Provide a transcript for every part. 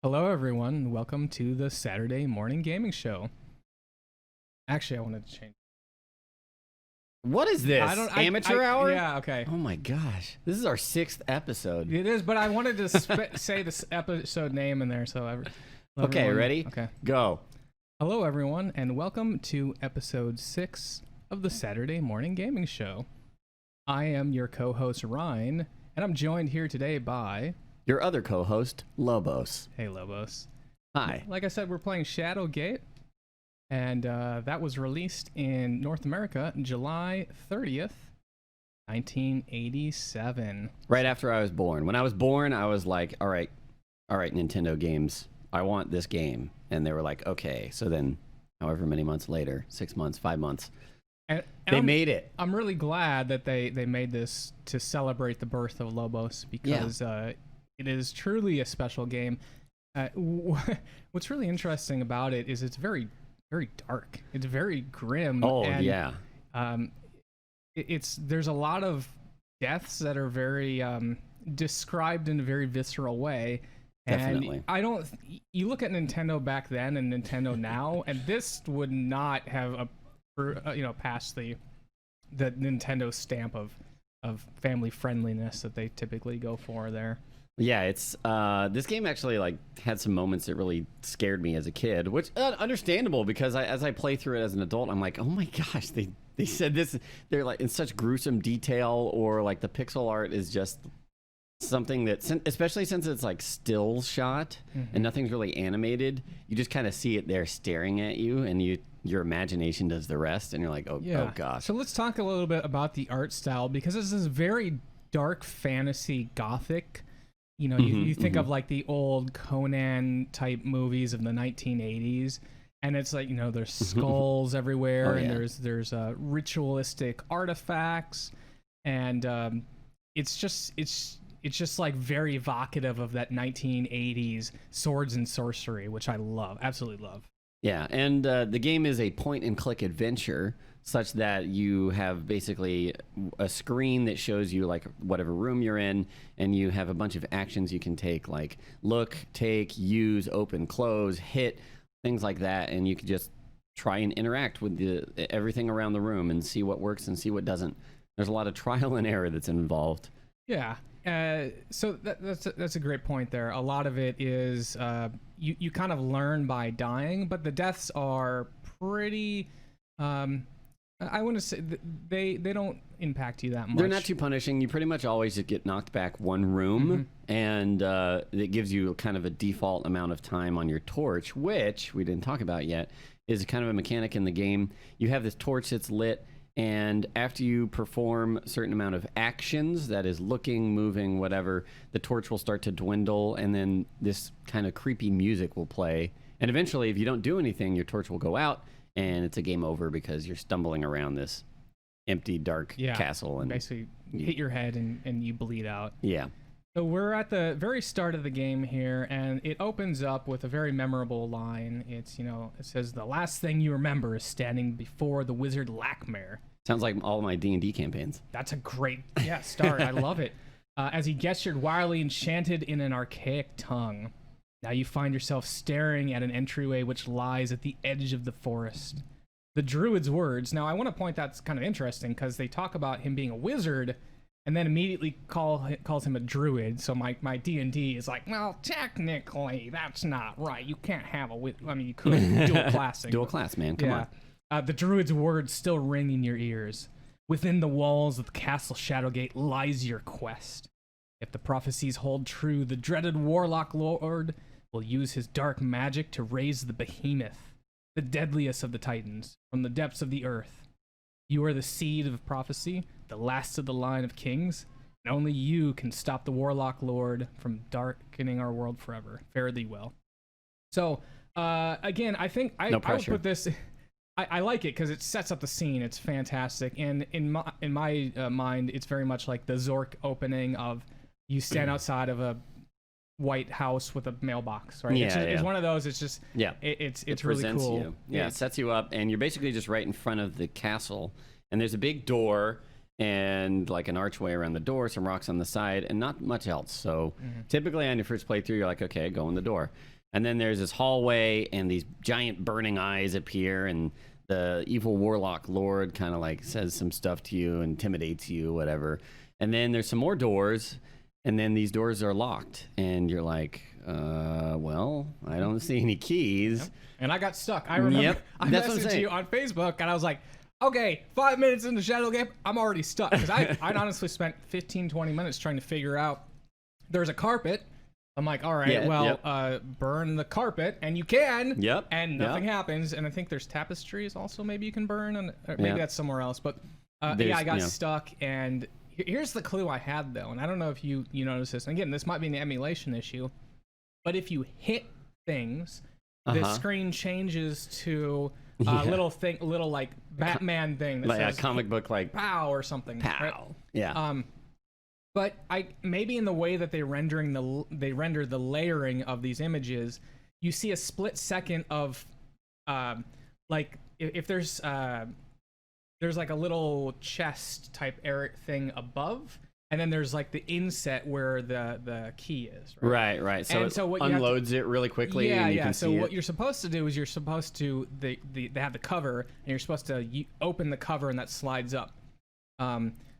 Hello, everyone, and welcome to the Saturday morning gaming show. Actually, I wanted to change. What is this? Amateur hour? Yeah, okay. Oh my gosh. This is our 6th episode. It is, but I wanted to say this episode name in there, so Okay, everyone, ready? Okay. Go. Hello, everyone, and welcome to episode 6 of the Saturday morning gaming show. I am your co-host, Ryne, and I'm joined here today by... Your other co-host, Lobos. Hey, Lobos. Hi. Like I said, we're playing Shadowgate, and that was released in North America July 30th, 1987. Right after I was born. When I was born, I was like, all right, Nintendo games, I want this game. And they were like, okay. So then, however many months later, 6 months, 5 months, And they made it. I'm really glad that they made this to celebrate the birth of Lobos, because it is truly a special game. What's really interesting about it is it's very, very dark. It's very grim. Oh, and, yeah. There's a lot of deaths that are very described in a very visceral way. Definitely. And you look at Nintendo back then and Nintendo now, and this would not have passed the Nintendo stamp of family friendliness that they typically go for there. Yeah, it's this game actually like had some moments that really scared me as a kid, which understandable, because as I play through it as an adult, I'm like, oh my gosh, they said this, they're like in such gruesome detail, or like the pixel art is just something that, especially since it's like still shot and nothing's really animated, you just kind of see it there staring at you, and your imagination does the rest, and you're like, oh gosh. So let's talk a little bit about the art style, because this is very dark fantasy gothic. You know, you think of like the old Conan type movies of the 1980s, and it's like, you know, there's skulls everywhere, and there's ritualistic artifacts, and it's just like very evocative of that 1980s swords and sorcery, which I love, absolutely love. Yeah, and the game is a point-and-click adventure, such that you have basically a screen that shows you like whatever room you're in, and you have a bunch of actions you can take, like look, take, use, open, close, hit, things like that, and you can just try and interact with everything around the room and see what works and see what doesn't. There's a lot of trial and error that's involved. Yeah. So that's a great point there. A lot of it is you kind of learn by dying, but the deaths are pretty. I want to say they don't impact you that much. They're not too punishing. You pretty much always just get knocked back one room, and it gives you kind of a default amount of time on your torch, which we didn't talk about yet, is kind of a mechanic in the game. You have this torch that's lit, and after you perform a certain amount of actions, that is looking, moving, whatever, the torch will start to dwindle, and then this kind of creepy music will play. And eventually, if you don't do anything, your torch will go out, and it's a game over, because you're stumbling around this empty, dark castle. And basically hit your head and you bleed out. Yeah. So we're at the very start of the game here, and it opens up with a very memorable line. It's, you know, it says, "The last thing you remember is standing before the wizard Lackmare." Sounds like all my D&D campaigns. That's a great start. I love it. As he gestured wildly, enchanted in an archaic tongue. Now you find yourself staring at an entryway which lies at the edge of the forest. The druid's words. Now I want to point that's kind of interesting, because they talk about him being a wizard and then immediately calls him a druid. So my D&D is like, well, technically that's not right. You can't have I mean, you could dual classing. Dual class, man. Come on. The druid's words still ring in your ears. Within the walls of the Castle Shadowgate lies your quest. If the prophecies hold true, the dreaded warlock lord will use his dark magic to raise the behemoth, the deadliest of the titans, from the depths of the earth. You are the seed of prophecy, the last of the line of kings, and only you can stop the warlock lord from darkening our world forever. Fare thee well. So, again, I think I would put this... I like it because it sets up the scene. It's fantastic, and in my mind, it's very much like the Zork opening of you stand outside of a white house with a mailbox, right? It's one of those. It's just it's really cool. It sets you up, and you're basically just right in front of the castle, and there's a big door, and like an archway around the door, some rocks on the side, and not much else. So typically on your first playthrough, you're like, okay, go in the door. And then there's this hallway, and these giant burning eyes appear, and the evil warlock lord kind of like says some stuff to you, intimidates you, whatever. And then there's some more doors, and then these doors are locked, and you're like, well, I don't see any keys. Yep. And I got stuck. I remember I messaged you on Facebook, and I was like, okay, 5 minutes into Shadowgate, I'm already stuck. Because I'd honestly spent 15, 20 minutes trying to figure out there's a carpet. I'm like, all right, burn the carpet, and you can, and nothing happens. And I think there's tapestries also maybe you can burn, and maybe that's somewhere else. But I got stuck, and here's the clue I had, though, and I don't know if you notice this. And again, this might be an emulation issue, but if you hit things, the screen changes to little like Batman thing that like says a comic book like pow or something. Pow. Right? Yeah. But maybe in the way that they render the layering of these images, you see a split second of like if there's like a little chest type thing above, and then there's like the inset where the key is. Right. So what unloads it really quickly. Yeah, and you can so see what it. you're supposed to do is they have the cover, and you're supposed to open the cover, and that slides up.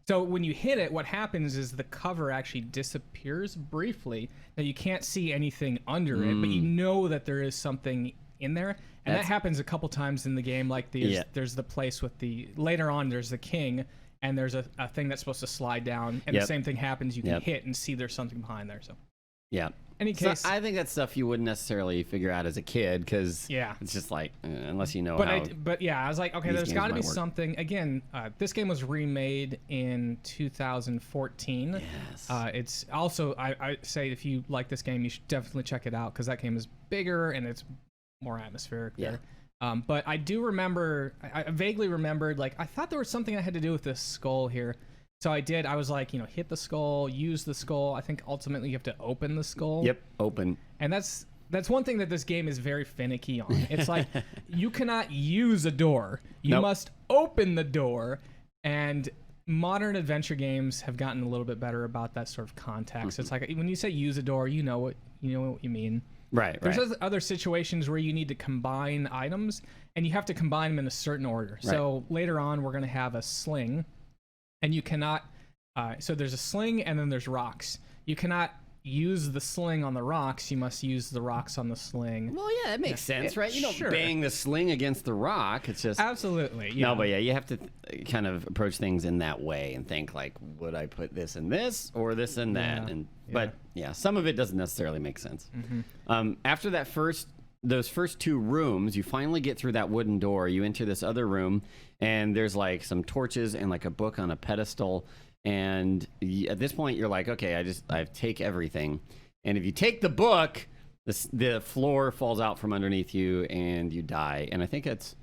So when you hit it, what happens is the cover actually disappears briefly. Now you can't see anything under it, but you know that there is something in there. And that happens a couple times in the game. Like there's the place with later on there's the king, and there's a thing that's supposed to slide down, and the same thing happens. You can hit and see there's something behind there. So any case, so I think that's stuff you wouldn't necessarily figure out as a kid, because it's just like unless you know how. I was like, okay, there's got to be something. Again, this game was remade in 2014. Yes. It's also I say if you like this game, you should definitely check it out, because that game is bigger and it's more atmospheric there. But I do remember, I vaguely remembered, like I thought there was something that had to do with this skull here. So I was like, hit the skull, use the skull. I think ultimately you have to open the skull. Yep, open. And that's one thing that this game is very finicky on. It's like you cannot use a door. You must open the door. And modern adventure games have gotten a little bit better about that sort of context. It's like when you say use a door, you know what you mean. Right. There's other situations where you need to combine items, and you have to combine them in a certain order. Right. So later on, we're going to have a sling. And you cannot, so there's a sling and then there's rocks. You cannot use the sling on the rocks. You must use the rocks on the sling. Well, yeah, that makes sense, right? You don't bang the sling against the rock. It's just... Absolutely, yeah. No, but yeah, you have to kind of approach things in that way and think like, would I put this in this or this in that? But yeah, some of it doesn't necessarily make sense. After those first two rooms, you finally get through that wooden door. You enter this other room, and there's like some torches and like a book on a pedestal. And at this point, you're like, okay, I take everything. And if you take the book, the floor falls out from underneath you, and you die. And I think it's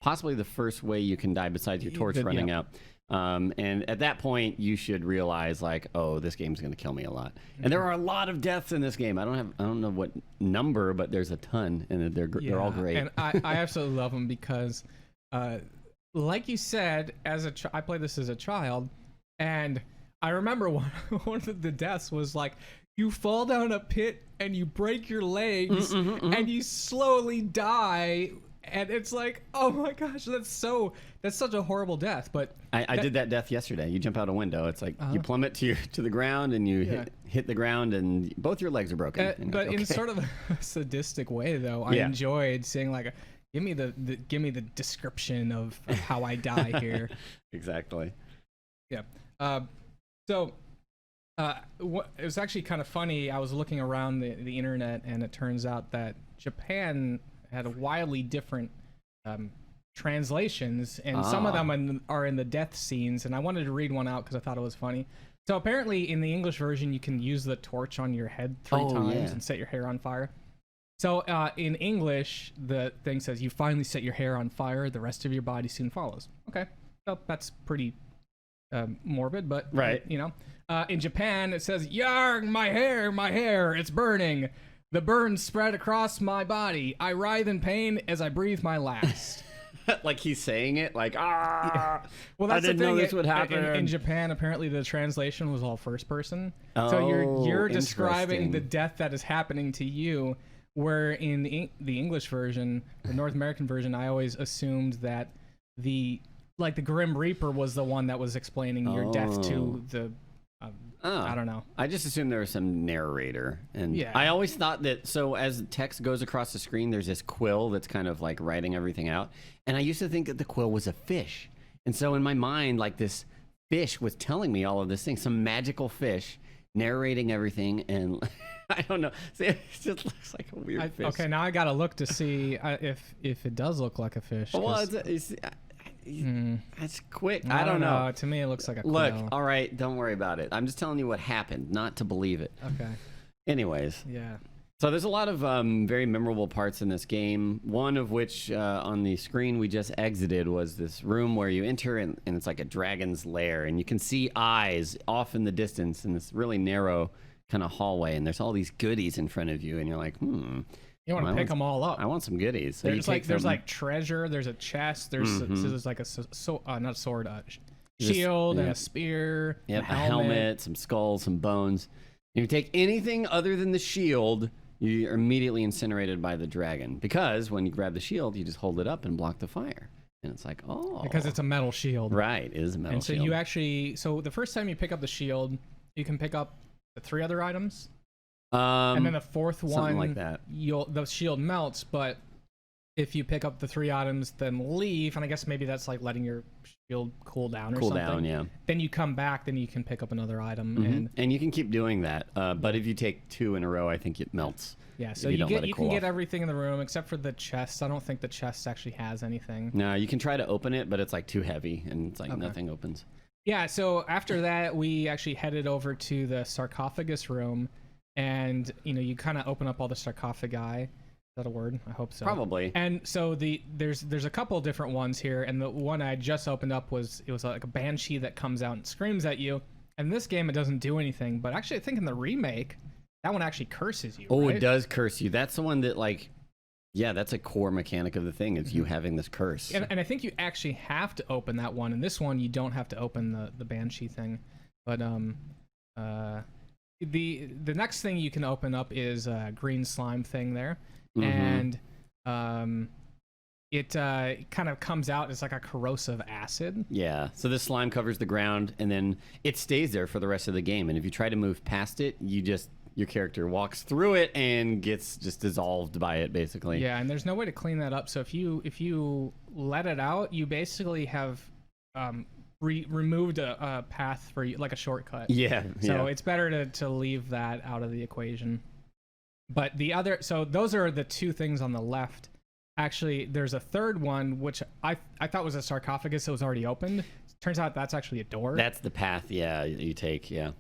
possibly the first way you can die besides your torch running out. And at that point, you should realize like, oh, this game's going to kill me a lot. And there are a lot of deaths in this game. I don't know what number, but there's a ton, and they're all great. And I absolutely love them because, like you said, I played this as a child, and I remember one of the deaths was like, you fall down a pit and you break your legs, and you slowly die. And it's like, oh my gosh, that's such a horrible death. But I did that death yesterday. You jump out a window. It's like you plummet to the ground, and you hit the ground, and both your legs are broken. But in sort of a sadistic way, though, I enjoyed seeing like, give me the description of how I die here. Exactly. Yeah. So it was actually kind of funny. I was looking around the internet, and it turns out that Japan had wildly different translations, and some of them are in the death scenes, and I wanted to read one out because I thought it was funny. So apparently in the English version, you can use the torch on your head 3 times and set your hair on fire. So in English, the thing says, you finally set your hair on fire, the rest of your body soon follows. Okay, so that's pretty morbid, but in Japan, it says, yarg, my hair, it's burning. The burn spread across my body. I writhe in pain as I breathe my last. Like he's saying it like, ah. Well, that's I didn't the thing. know this would happen. In Japan, apparently the translation was all first person. Oh, So you're describing interesting. the death that is happening to you. Where in the English version, the North American version, I always assumed that the Grim Reaper was the one that was explaining your death to the. I don't know. I just assumed there was some narrator, and Yeah. I always thought that. So as text goes across the screen, there's this quill that's kind of like writing everything out, and I used to think that the quill was a fish, and so in my mind, like this fish was telling me all of this thing, some magical fish narrating everything, and I don't know. See, it just looks like a weird fish. Okay, now I gotta look to see if it does look like a fish. Well, it's quick. I don't know. To me, it looks like a Look, quail. all right, don't worry about it. I'm just telling you what happened, not to believe it. Okay. Anyways, Yeah. so there's a lot of very memorable parts in this game. One of which on the screen we just exited was this room where you enter and it's like a dragon's lair, and you can see eyes off in the distance in this really narrow kind of hallway, and there's all these goodies in front of you, and you're like, You want to pick them all up. I want some goodies. So There's like treasure. There's a chest. There's there's like not a sword, shield and a spear. Yeah, a a helmet, some skulls, some bones. If you take anything other than the shield, you're immediately incinerated by the dragon. Because when you grab the shield, you just hold it up and block the fire. And it's like, because it's a metal shield. Right, it is a metal shield. And so the first time you pick up the shield, you can pick up the 3 other items. And then the fourth one, like that. The shield melts, but if you pick up the 3 items, then leave, and I guess maybe that's like letting your shield cool down or something. Cool down, yeah. Then you come back, then you can pick up another item, and you can keep doing that. But if you take 2 in a row, I think it melts. Yeah, so you can get everything in the room except for the chest. I don't think the chest actually has anything. No, you can try to open it, but it's like too heavy, and it's like nothing opens. Yeah, so after that, we actually headed over to the sarcophagus room, and you kind of open up all the sarcophagi. Is that a word? I hope so. Probably. And so there's a couple of different ones here, and the one I just opened up was like a banshee that comes out and screams at you. And in this game, it doesn't do anything, but actually, I think in the remake, that one actually curses you. Oh, right? It does curse you. That's the one that that's a core mechanic of the thing is you having this curse. And I think you actually have to open that one. In this one, you don't have to open the banshee thing. But the next thing you can open up is a green slime thing there, and it kind of comes out as like a corrosive acid. Yeah. So this slime covers the ground, and then it stays there for the rest of the game. And if you try to move past it, your character walks through it and gets just dissolved by it, basically. Yeah, and there's no way to clean that up. So if you let it out, you basically have removed a path for you, like a shortcut. Yeah. So it's better to leave that out of the equation. But so those are the 2 things on the left. Actually, there's a third one, which I thought was a sarcophagus that was already opened. Turns out that's actually a door. That's the path, you take, yeah.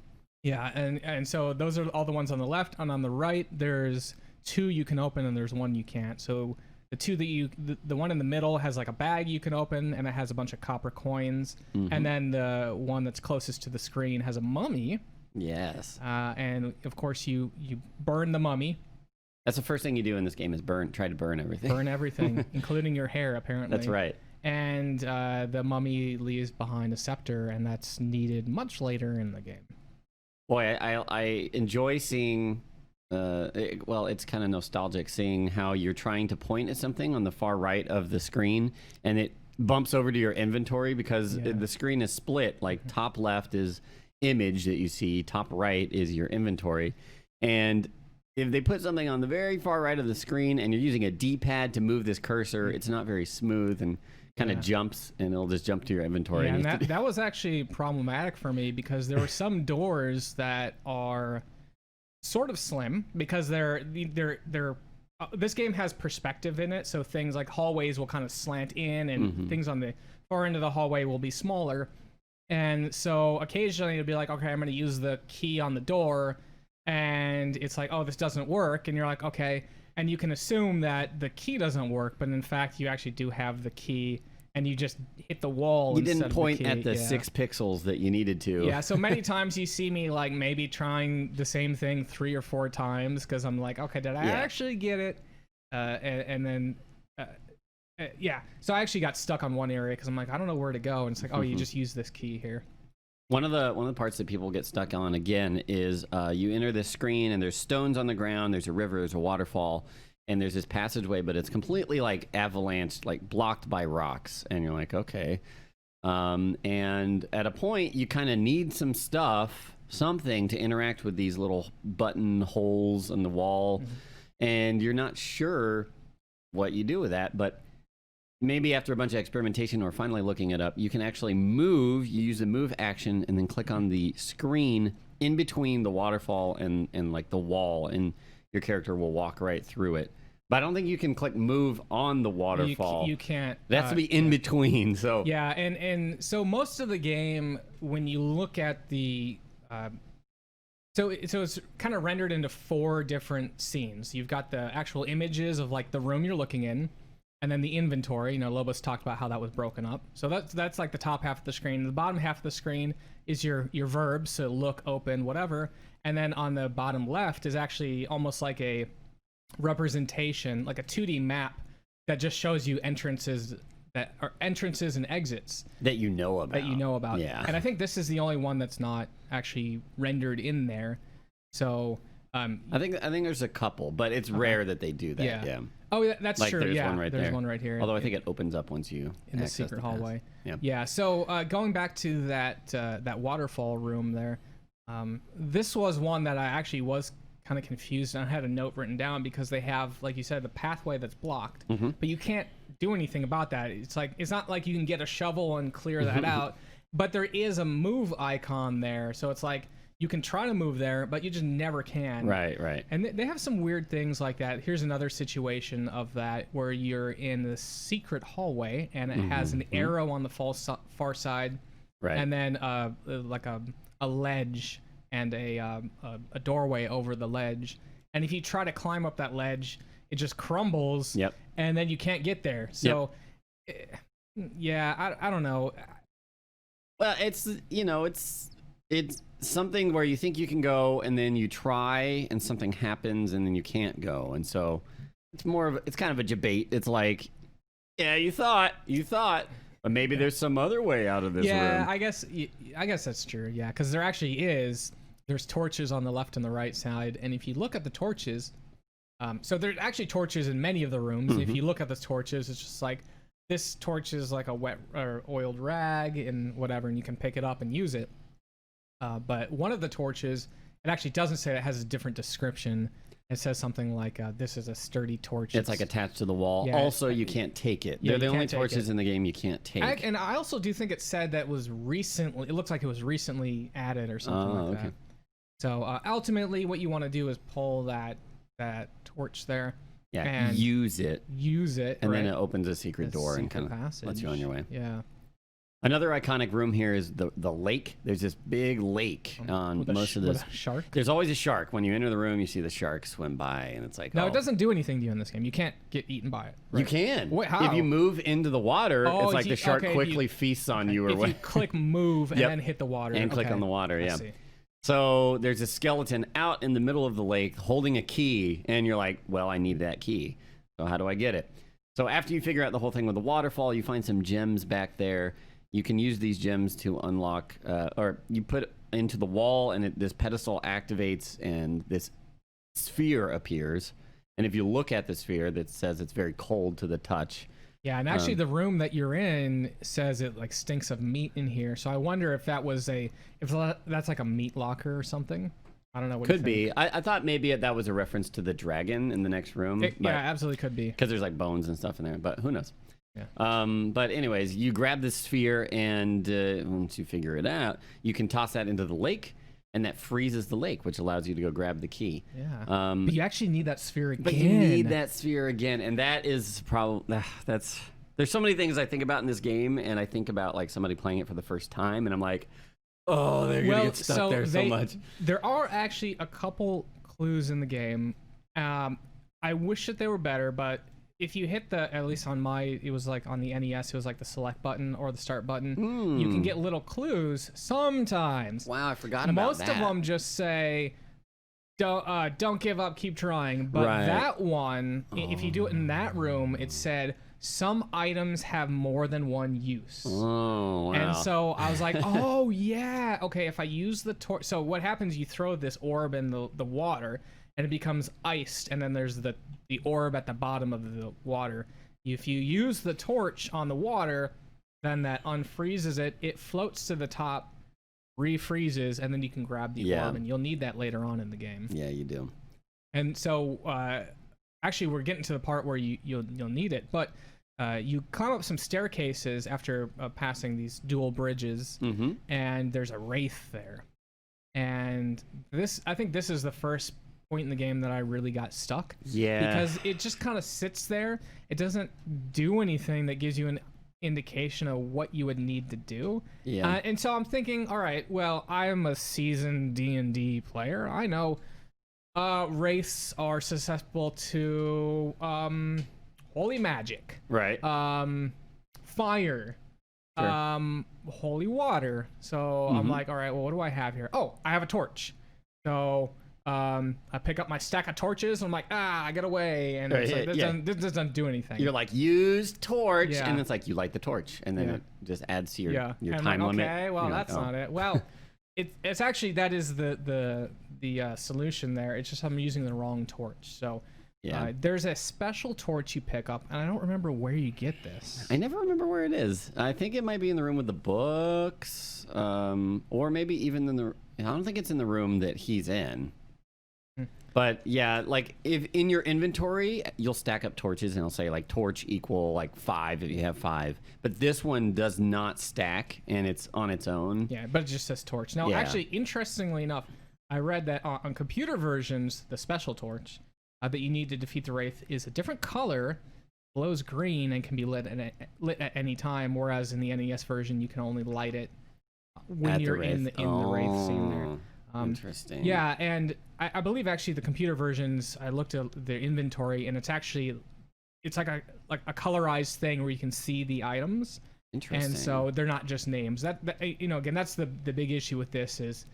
Yeah, and so those are all the ones on the left, and on the right, there's 2 you can open, and there's 1 you can't. So the 2 that the one in the middle has like a bag you can open, and it has a bunch of copper coins, and then the one that's closest to the screen has a mummy. Yes. And of course, you burn the mummy. That's the first thing you do in this game is try to burn everything. Burn everything, including your hair, apparently. That's right. And the mummy leaves behind a scepter, and that's needed much later in the game. Boy, I enjoy seeing, it's kind of nostalgic seeing how you're trying to point at something on the far right of the screen, and it bumps over to your inventory because the screen is split. Like top left is image that you see, top right is your inventory. And if they put something on the very far right of the screen and you're using a D-pad to move this cursor, it's not very smooth and kind of jumps, and it'll just jump to your inventory. Yeah, and that was actually problematic for me because there were some doors that are sort of slim because they're this game has perspective in it, so things like hallways will kind of slant in, and things on the far end of the hallway will be smaller. And so occasionally it'll be like, okay, I'm going to use the key on the door, and it's like, oh, this doesn't work, and you're like, okay. And you can assume that the key doesn't work, but in fact, you actually do have the key, and you just hit the wall. You didn't point at the 6 pixels that you needed to. Yeah, so many times you see me like maybe trying the same thing 3 or 4 times because I'm like, okay, did I actually get it? And then Yeah. So I actually got stuck on one area because I'm like, I don't know where to go, and it's like, oh, you just use this key here. One of the parts that people get stuck on again is you enter this screen and there's stones on the ground, there's a river, there's a waterfall, and there's this passageway, but it's completely like avalanche, like blocked by rocks, and you're like, okay. And at a point, you kind of need some stuff, something to interact with these little button holes in the wall, and you're not sure what you do with that, but maybe after a bunch of experimentation or finally looking it up, you can actually move. You use the move action and then click on the screen in between the waterfall and like the wall, and your character will walk right through it. But I don't think you can click move on the waterfall. You can't. That has to be in between. So yeah, and so most of the game, when you look at the so it's kind of rendered into 4 different scenes. You've got the actual images of like the room you're looking in, and then the inventory. You know, Lobos talked about how that was broken up. So that's like the top half of the screen. The bottom half of the screen is your verbs, so look, open, whatever. And then on the bottom left is actually almost like a representation, like a 2D map that just shows you entrances that are entrances and exits that you know about. Yeah. And I think this is the only one that's not actually rendered in there. So I think there's a couple, but it's rare that they do that. Yeah. Oh, that's like true. There's yeah, one right there's there. one right here. Although I think it opens up once you in the secret hallway. Yeah. Yeah. So going back to that waterfall room there, this was one that I actually was kind of confused, and I had a note written down because they have, like you said, the pathway that's blocked, but you can't do anything about that. It's like, it's not like you can get a shovel and clear that out, but there is a move icon there, so it's like you can try to move there, but you just never can. Right. And they have some weird things like that. Here's another situation of that where you're in the secret hallway and it has an arrow on the far side, right, and then like a ledge and a doorway over the ledge. And if you try to climb up that ledge, it just crumbles. Yep. And then you can't get there. So, yeah, I don't know. Well, it's something where you think you can go, and then you try, and something happens, and then you can't go. And so it's kind of a debate. It's like, yeah, you thought, but maybe there's some other way out of this room. Yeah, I guess that's true. Yeah, because there actually is. There's torches on the left and the right side, and if you look at the torches, so there's actually torches in many of the rooms. If you look at the torches, it's just like this torch is like a wet or oiled rag and whatever, and you can pick it up and use it. But one of the torches, it actually doesn't say, it has a different description. It says something like, this is a sturdy torch. It's like attached to the wall. Yeah, also, you can't take it. They're the only torches in the game you can't take. And I also do think it said that was recently, it looks like it was recently added or something like that. So ultimately, what you want to do is pull that torch there. Yeah, and use it. And then it opens a secret door and kind of lets you on your way. Yeah. Another iconic room here is the lake. There's this big lake on most of this. With a shark? There's always a shark. When you enter the room, you see the shark swim by, and it's like, no, it doesn't do anything to you in this game. You can't get eaten by it. Right? You can. Wait, how? If you move into the water, it's like the shark quickly feasts on you. If you click move and then hit the water. And click on the water, yeah. So there's a skeleton out in the middle of the lake holding a key, and you're like, well, I need that key. So how do I get it? So after you figure out the whole thing with the waterfall, you find some gems back there. You can use these gems to unlock, or you put it into the wall, and this pedestal activates, and this sphere appears. And if you look at the sphere, that says it's very cold to the touch. Yeah, and actually the room that you're in says it like stinks of meat in here. So I wonder if that's like a meat locker or something. I don't know. What could be. I thought maybe that was a reference to the dragon in the next room. Yeah, absolutely could be. Because there's like bones and stuff in there, but who knows? Yeah. But anyways, you grab this sphere, and once you figure it out, you can toss that into the lake, and that freezes the lake, which allows you to go grab the key. Yeah. But you actually need that sphere again. But you need that sphere again, and that is probably there's so many things I think about in this game, and I think about like somebody playing it for the first time, and I'm like, oh, they're gonna get stuck there so much. There are actually a couple clues in the game. I wish that they were better, but if you hit at least on it was like on the NES, it was like the select button or the start button. You can get little clues sometimes. Wow, I forgot about that. Most of them just say, don't give up, keep trying. But Right. that one, if you do it in that room, it said some items have more than one use. Oh, wow. And so I was like, oh yeah, okay. If I use the torch, so what happens? You throw this orb in the water, and it becomes iced, and then there's the orb at the bottom of the water. If you use the torch on the water, then that unfreezes it. It floats to the top, refreezes, and then you can grab the orb, and you'll need that later on in the game. Yeah, you do. And so, actually, we're getting to the part where you'll need it, but you climb up some staircases after passing these dual bridges, and there's a wraith there. And I think this is the first point in the game that I really got stuck. Yeah. Because it just kind of sits there. It doesn't do anything that gives you an indication of what you would need to do. Yeah. And so I'm thinking, all right, well, I'm a seasoned D&D player. I know wraiths are susceptible to holy magic. Right. Fire. Sure. Holy water. So I'm like, all right, well, what do I have here? Oh, I have a torch. So I pick up my stack of torches. And I'm like, I get away. And it's like, this doesn't do anything. You're like, use torch, and it's like you light the torch, and then it just adds to your time limit. Okay, well, that's not it. Well, it's actually, that is the solution there. It's just I'm using the wrong torch. So there's a special torch you pick up, and I don't remember where you get this. I never remember where it is. I think it might be in the room with the books, or maybe even in the. I don't think it's in the room that he's in. But yeah, like if in your inventory, you'll stack up torches and it'll say like torch equal like 5 if you have 5. But this one does not stack and it's on its own. Yeah, but it just says torch. Now, actually, interestingly enough, I read that on computer versions, the special torch that you need to defeat the Wraith is a different color, glows green, and can be lit at any time. Whereas in the NES version, you can only light it when you're in the Wraith scene there. Interesting. Yeah, and I believe actually the computer versions, I looked at the inventory, and it's like a colorized thing where you can see the items. Interesting. And so they're not just names. That again, that's the big issue with this is,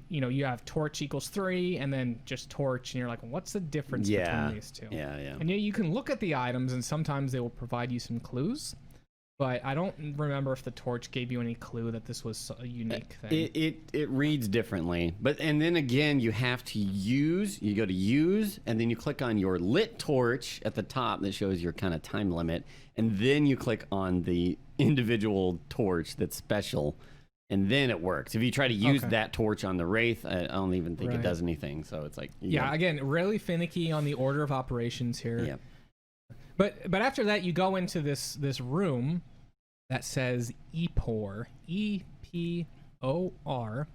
you have torch equals 3, and then just torch, and you're like, what's the difference between these two? Yeah, yeah. And you can look at the items, and sometimes they will provide you some clues. But I don't remember if the torch gave you any clue that this was a unique thing. It reads differently. And then again, you have to you go to use, and then you click on your lit torch at the top that shows your kind of time limit. And then you click on the individual torch that's special. And then it works. If you try to use that torch on the Wraith, I don't even think it does anything. So it's like... again, really finicky on the order of operations here. Yeah. But after that, you go into this room that says Epor, E-P-O-R,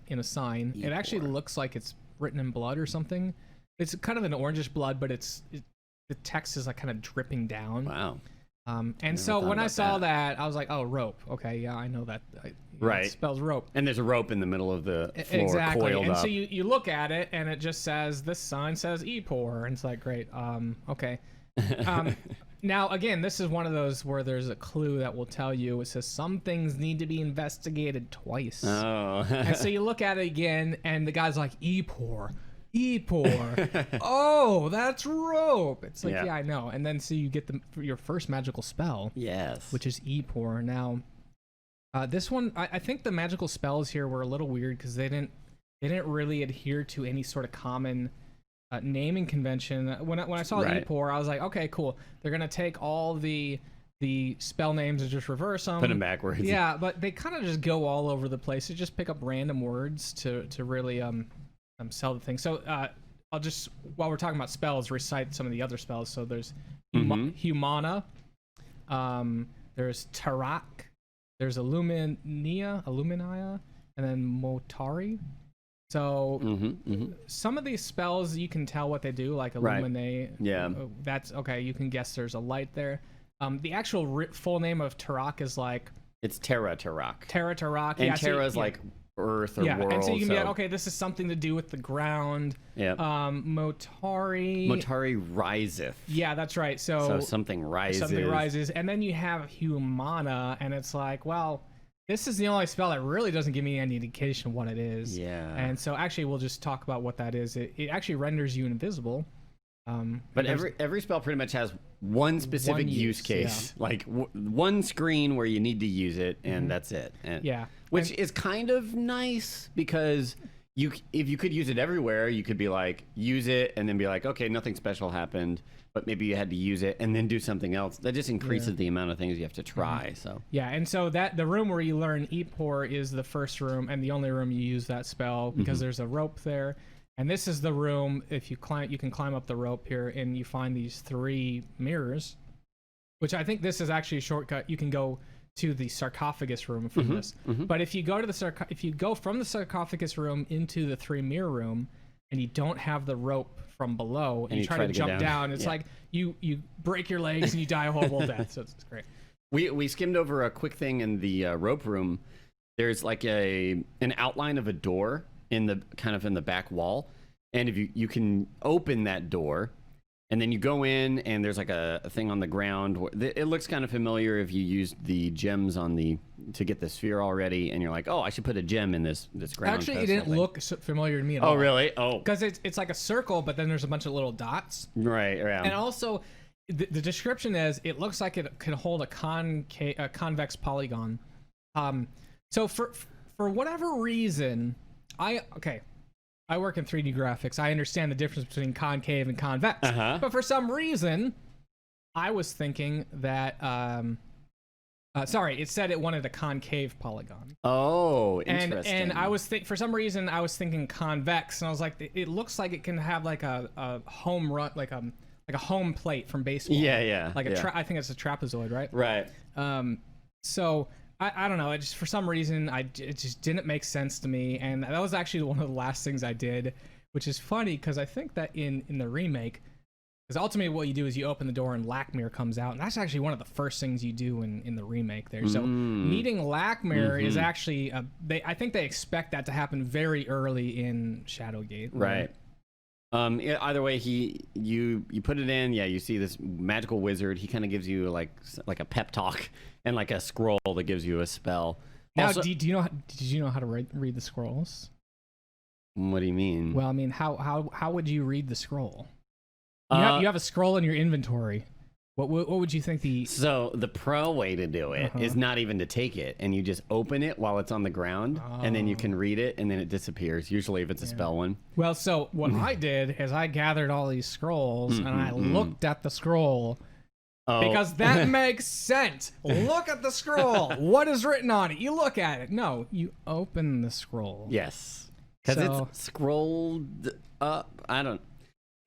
in a sign. Epor. It actually looks like it's written in blood or something. It's kind of an orangish blood, but the text is like kind of dripping down. Wow. And so when I saw that, I was like, oh, rope. Okay, yeah, I know that. It spells rope. And there's a rope in the middle of the floor coiled up. So you look at it, and it just says, this sign says Epor. And it's like, great, okay. Now, again, this is one of those where there's a clue that will tell you. It says some things need to be investigated twice. Oh. And so you look at it again, and the guy's like, Epor. Oh, that's rope. It's like, yeah, I know. And then so you get your first magical spell. Yes. Which is Epor. Now, this one, I think the magical spells here were a little weird because they didn't really adhere to any sort of common naming convention. When I saw Epor, I was like, okay, cool. They're gonna take all the spell names and just reverse them, put them backwards. Yeah, but they kind of just go all over the place. They just pick up random words to really sell the thing. So I'll just, while we're talking about spells, recite some of the other spells. So there's Humana, there's Tarak, there's Illuminia, and then Motari. So some of these spells, you can tell what they do, like Illuminate. Yeah. That's okay. You can guess there's a light there. The actual full name of Tarak is like... It's Terra Tarak. Terra Tarak. And Terra's like earth or world. And so you can be like, okay, this is something to do with the ground. Yeah. Motari. Motari riseth. Yeah, that's right. So something rises. Something rises. And then you have Humana, and it's like, well... this is the only spell that really doesn't give me any indication what it is. Yeah. And so actually, we'll just talk about what that is. It actually renders you invisible. But every spell pretty much has one specific use case, like one screen where you need to use it, and that's it. And, which is kind of nice because if you could use it everywhere, you could be like, use it and then be like, okay, nothing special happened, but maybe you had to use it and then do something else. That just increases the amount of things you have to try. So and so that the room where you learn Epor is the first room and the only room you use that spell because there's a rope there. And this is the room. If you climb, you can climb up the rope here, and you find these 3 mirrors, which I think this is actually a shortcut. You can go to the sarcophagus room from this. But if you go to if you go from the sarcophagus room into the 3 mirror room, and you don't have the rope from below, and you try to jump down, it's like you break your legs and you die a horrible death. So it's great. We skimmed over a quick thing in the rope room. There's like an outline of a door in the back wall, and if you can open that door, and then you go in, and there's like a thing on the ground. It looks kind of familiar if you used the gems to get the sphere already, and you're like, oh, I should put a gem in this ground. Actually, it didn't look familiar to me at all. Oh, really? Oh, because it's like a circle, but then there's a bunch of little dots. Right. And also, the description is it looks like it can hold a convex polygon. So for whatever reason, I work in 3D graphics. I understand the difference between concave and convex. But for some reason, I was thinking that it said it wanted a concave polygon. Oh, interesting. And I was for some reason I was thinking convex, and I was like, it looks like it can have like a home run, like a home plate from baseball. Yeah. Like I think it's a trapezoid, right? Right. So I don't know. It just for some reason it just didn't make sense to me, and that was actually one of the last things I did, which is funny because I think that in the remake, because ultimately what you do is you open the door and Lakmir comes out, and that's actually one of the first things you do in the remake there. So meeting Lakmir is actually I think they expect that to happen very early in Shadowgate. Right. Either way, you put it in, you see this magical wizard. He kind of gives you like a pep talk and like a scroll that gives you a spell. Now, did you know how to read the scrolls? What do you mean? Well, I mean, how would you read the scroll? You have a scroll in your inventory. What would you think So the pro way to do it is not even to take it, and you just open it while it's on the ground, and then you can read it, and then it disappears, usually if it's a spell one. Well, so what I did is I gathered all these scrolls, and I looked at the scroll, because that makes sense. Look at the scroll. What is written on it? You look at it. No, you open the scroll. Yes. Because it's scrolled up. I don't...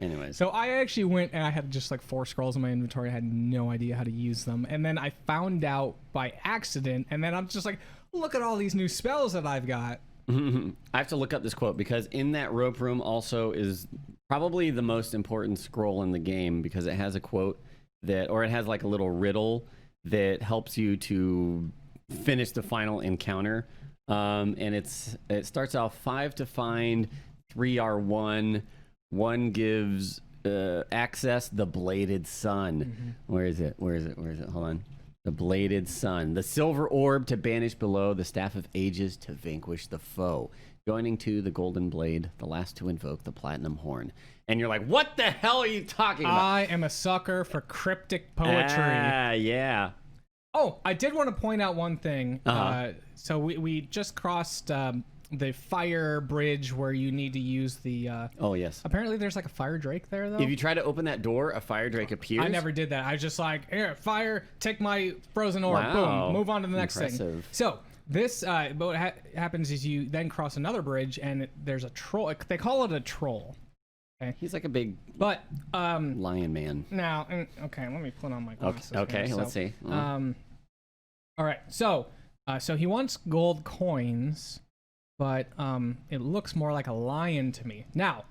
Anyways. So I actually went and I had just like 4 scrolls in my inventory. I had no idea how to use them. And then I found out by accident. And then I'm just like, look at all these new spells that I've got. I have to look up this quote because in that rope room also is probably the most important scroll in the game, because it has a quote it has like a little riddle that helps you to finish the final encounter. And it starts off 5 to find, 3 are 1. 1 gives access the bladed sun. Where is it? Hold on. The bladed sun. The silver orb to banish below. The staff of ages to vanquish the foe. Joining to the golden blade. The last to invoke the platinum horn. And you're like, what the hell are you talking about? I am a sucker for cryptic poetry. Yeah. Oh, I did want to point out one thing. So we just crossed... the fire bridge where you need to use the oh yes, apparently there's like a fire drake there though. If you try to open that door, a fire drake appears. I never did that. I was just like, here, fire, take my frozen orb. Boom, move on to the next thing. So this what happens is you then cross another bridge and there's a troll. They call it a troll. Okay, he's like a big lion man. Now okay, let me put on my glasses. Okay, let's see. All right, so he wants gold coins, but it looks more like a lion to me. Now,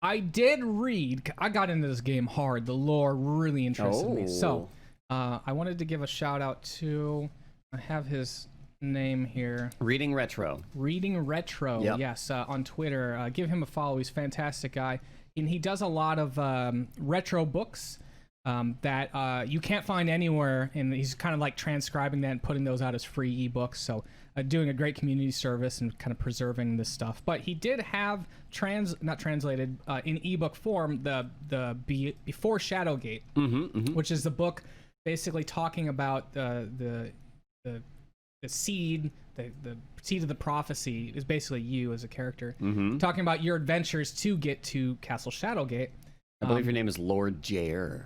I did read, I got into this game hard. The lore really interested me. So, I wanted to give a shout out to, I have his name here. Reading Retro, yep. Yes, on Twitter. Give him a follow. He's a fantastic guy. And he does a lot of retro books. that you can't find anywhere, and he's kind of like transcribing that and putting those out as free ebooks. So doing a great community service and kind of preserving this stuff. But he did have not translated in ebook form the Before Shadowgate, which is the book basically talking about the seed. The seed of the prophecy is basically you as a character, talking about your adventures to get to Castle Shadowgate. I believe your name is LobosJr.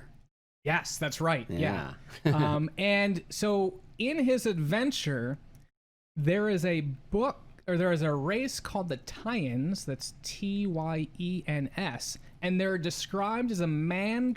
Yes, that's right. Yeah. And so in his adventure, there is a book, or there is a race called the Tyans. That's Tyens, and they're described as a man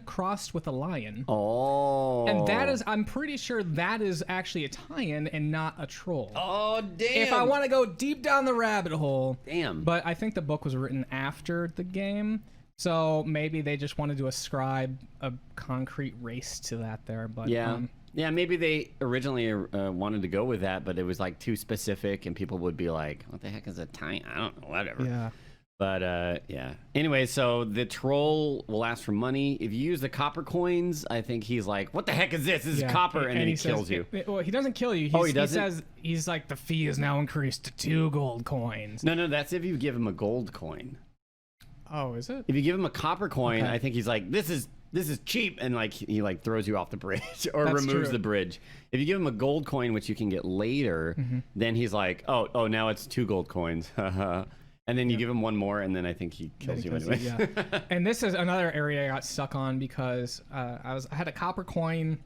crossed with a lion. Oh. And that is, I'm pretty sure that is actually a Tyan and not a troll. Oh, damn. If I want to go deep down the rabbit hole. Damn. But I think the book was written after the game. So maybe they just wanted to ascribe a concrete race to that there. But yeah. Yeah, maybe they originally wanted to go with that, but it was like too specific, and people would be like, what the heck is a Tyan? I don't know, whatever. Yeah. But yeah. Anyway, so the troll will ask for money. If you use the copper coins, I think he's like, "What the heck is this? This is copper," and then he kills you. Well, he doesn't kill you. He doesn't? He says he's like, the fee is now increased to 2 gold coins. No, that's if you give him a gold coin. Oh, is it? If you give him a copper coin, Okay. I think he's like, "This is cheap," and like he like throws you off the bridge or That's removes true. the bridge. If you give him a gold coin, which you can get later, then he's like, "Oh, now it's 2 gold coins." And then you give him one more, and then I think he kills you anyway. Yeah. And this is another area I got stuck on because I had a copper coin.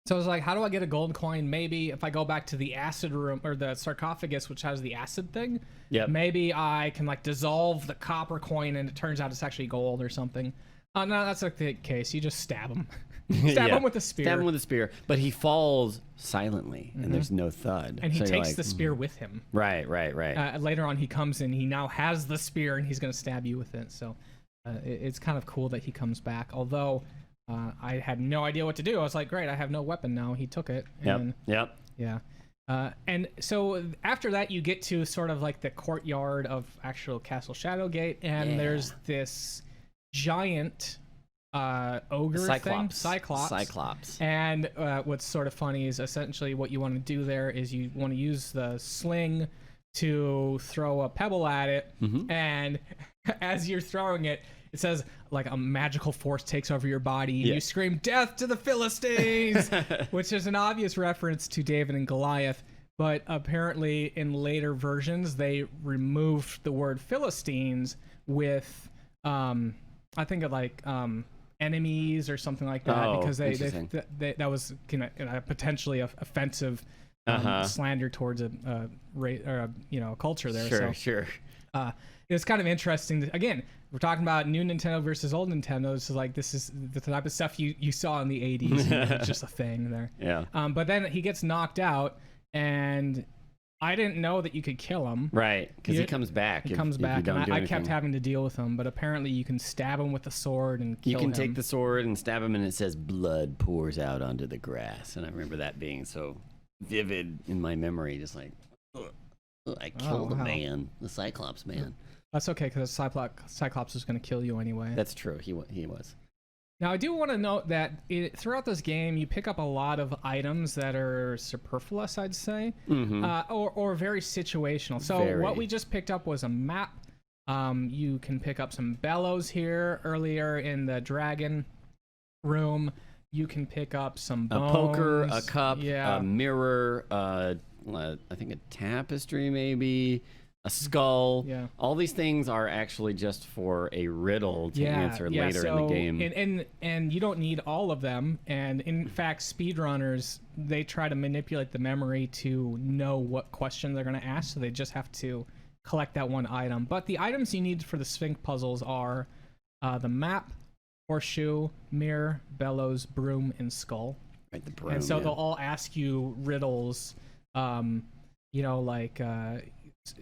So I was like, how do I get a gold coin? Maybe if I go back to the acid room or the sarcophagus, which has the acid thing, maybe I can like dissolve the copper coin and it turns out it's actually gold or something. No, that's not the case. You just stab him. Stab him with a spear. Stab him with a spear. But he falls silently, and there's no thud. And he So you're takes like, the spear with him. Right. Later on, he comes in. He now has the spear, and he's going to stab you with it. So it's kind of cool that he comes back. Although I had no idea what to do. I was like, great, I have no weapon now. He took it. And, Yep. Yeah. And so after that, you get to sort of like the courtyard of actual Castle Shadowgate, and there's this giant ogre thing. Cyclops. And what's sort of funny is essentially what you want to do there is you want to use the sling to throw a pebble at it, and as you're throwing it, it says like a magical force takes over your body, and you scream, "Death to the Philistines!" which is an obvious reference to David and Goliath. But apparently in later versions, they removed the word Philistines with, I think of like enemies or something like that, because they that was potentially offensive slander towards a culture there. Sure. It's kind of interesting. Again, we're talking about new Nintendo versus old Nintendo. This is like, this is the type of stuff you saw in the 80s. It's just a thing there. Yeah. But then he gets knocked out, and I didn't know that you could kill him. Right, because he comes back. He comes back, and I kept having to deal with him. But apparently you can stab him with a sword and kill him. You can take the sword and stab him, and it says blood pours out onto the grass. And I remember that being so vivid in my memory, just like, I killed a man, the Cyclops man. That's okay, because Cyclops was going to kill you anyway. That's true. He was. Now, I do want to note that throughout this game, you pick up a lot of items that are superfluous, I'd say, or very situational. So what we just picked up was a map. You can pick up some bellows here earlier in the dragon room. You can pick up some bones. A poker, a cup, a mirror, I think a tapestry maybe. A skull. Yeah. All these things are actually just for a riddle to answer later in the game. And you don't need all of them. And in fact, speedrunners, they try to manipulate the memory to know what question they're going to ask. So they just have to collect that one item. But the items you need for the Sphinx puzzles are the map, horseshoe, mirror, bellows, broom, and skull. Right, the broom. And so they'll all ask you riddles,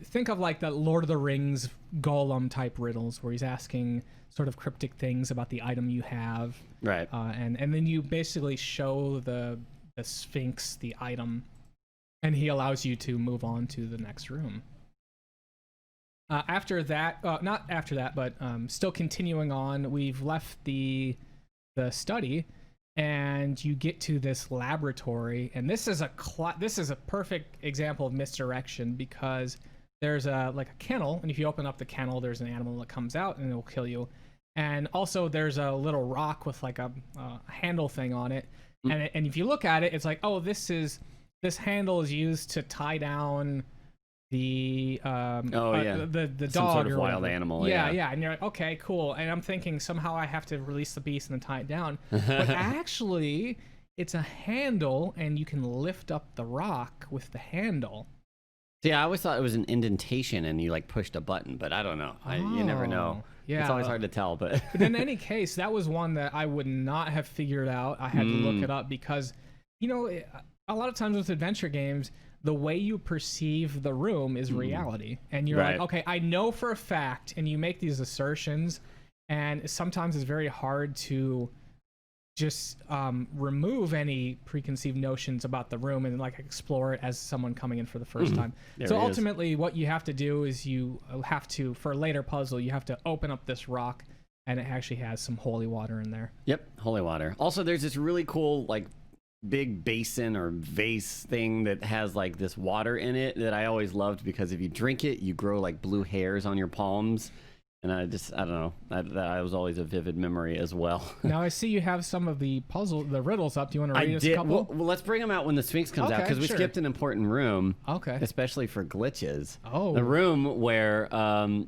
think of like the Lord of the Rings Gollum type riddles where he's asking sort of cryptic things about the item you have. Right. And then you basically show the Sphinx the item, and he allows you to move on to the next room. After that, not after that, but still continuing on, we've left the the study, and you get to this laboratory, and this is a perfect example of misdirection, because there's a kennel, and if you open up the kennel, there's an animal that comes out and it will kill you. And also there's a little rock with like a handle thing on it, and if you look at it, it's like, oh, this handle is used to tie down the the some dog sort of or wild whatever. animal. Yeah, and you're like, okay, cool. And I'm thinking somehow I have to release the beast and then tie it down, but actually it's a handle, and you can lift up the rock with the handle. See, I always thought it was an indentation and you like pushed a button, but I don't know. You never know. Yeah, it's always hard to tell. But in any case, that was one that I would not have figured out. I had to look it up, because a lot of times with adventure games, the way you perceive the room is reality, and you're like, okay, I know for a fact, and you make these assertions, and sometimes it's very hard to just remove any preconceived notions about the room and like explore it as someone coming in for the first time. So ultimately what you have to do is you have to, for a later puzzle, you have to open up this rock, and it actually has some holy water in there. Yep, holy water. Also, there's this really cool like big basin or vase thing that has like this water in it that I always loved, because if you drink it, you grow like blue hairs on your palms. And I don't know. That was always a vivid memory as well. Now I see you have some of the riddles up. Do you want to read us a couple? Well, let's bring them out when the Sphinx comes out, because we skipped an important room. Okay. Especially for glitches. Oh. The room where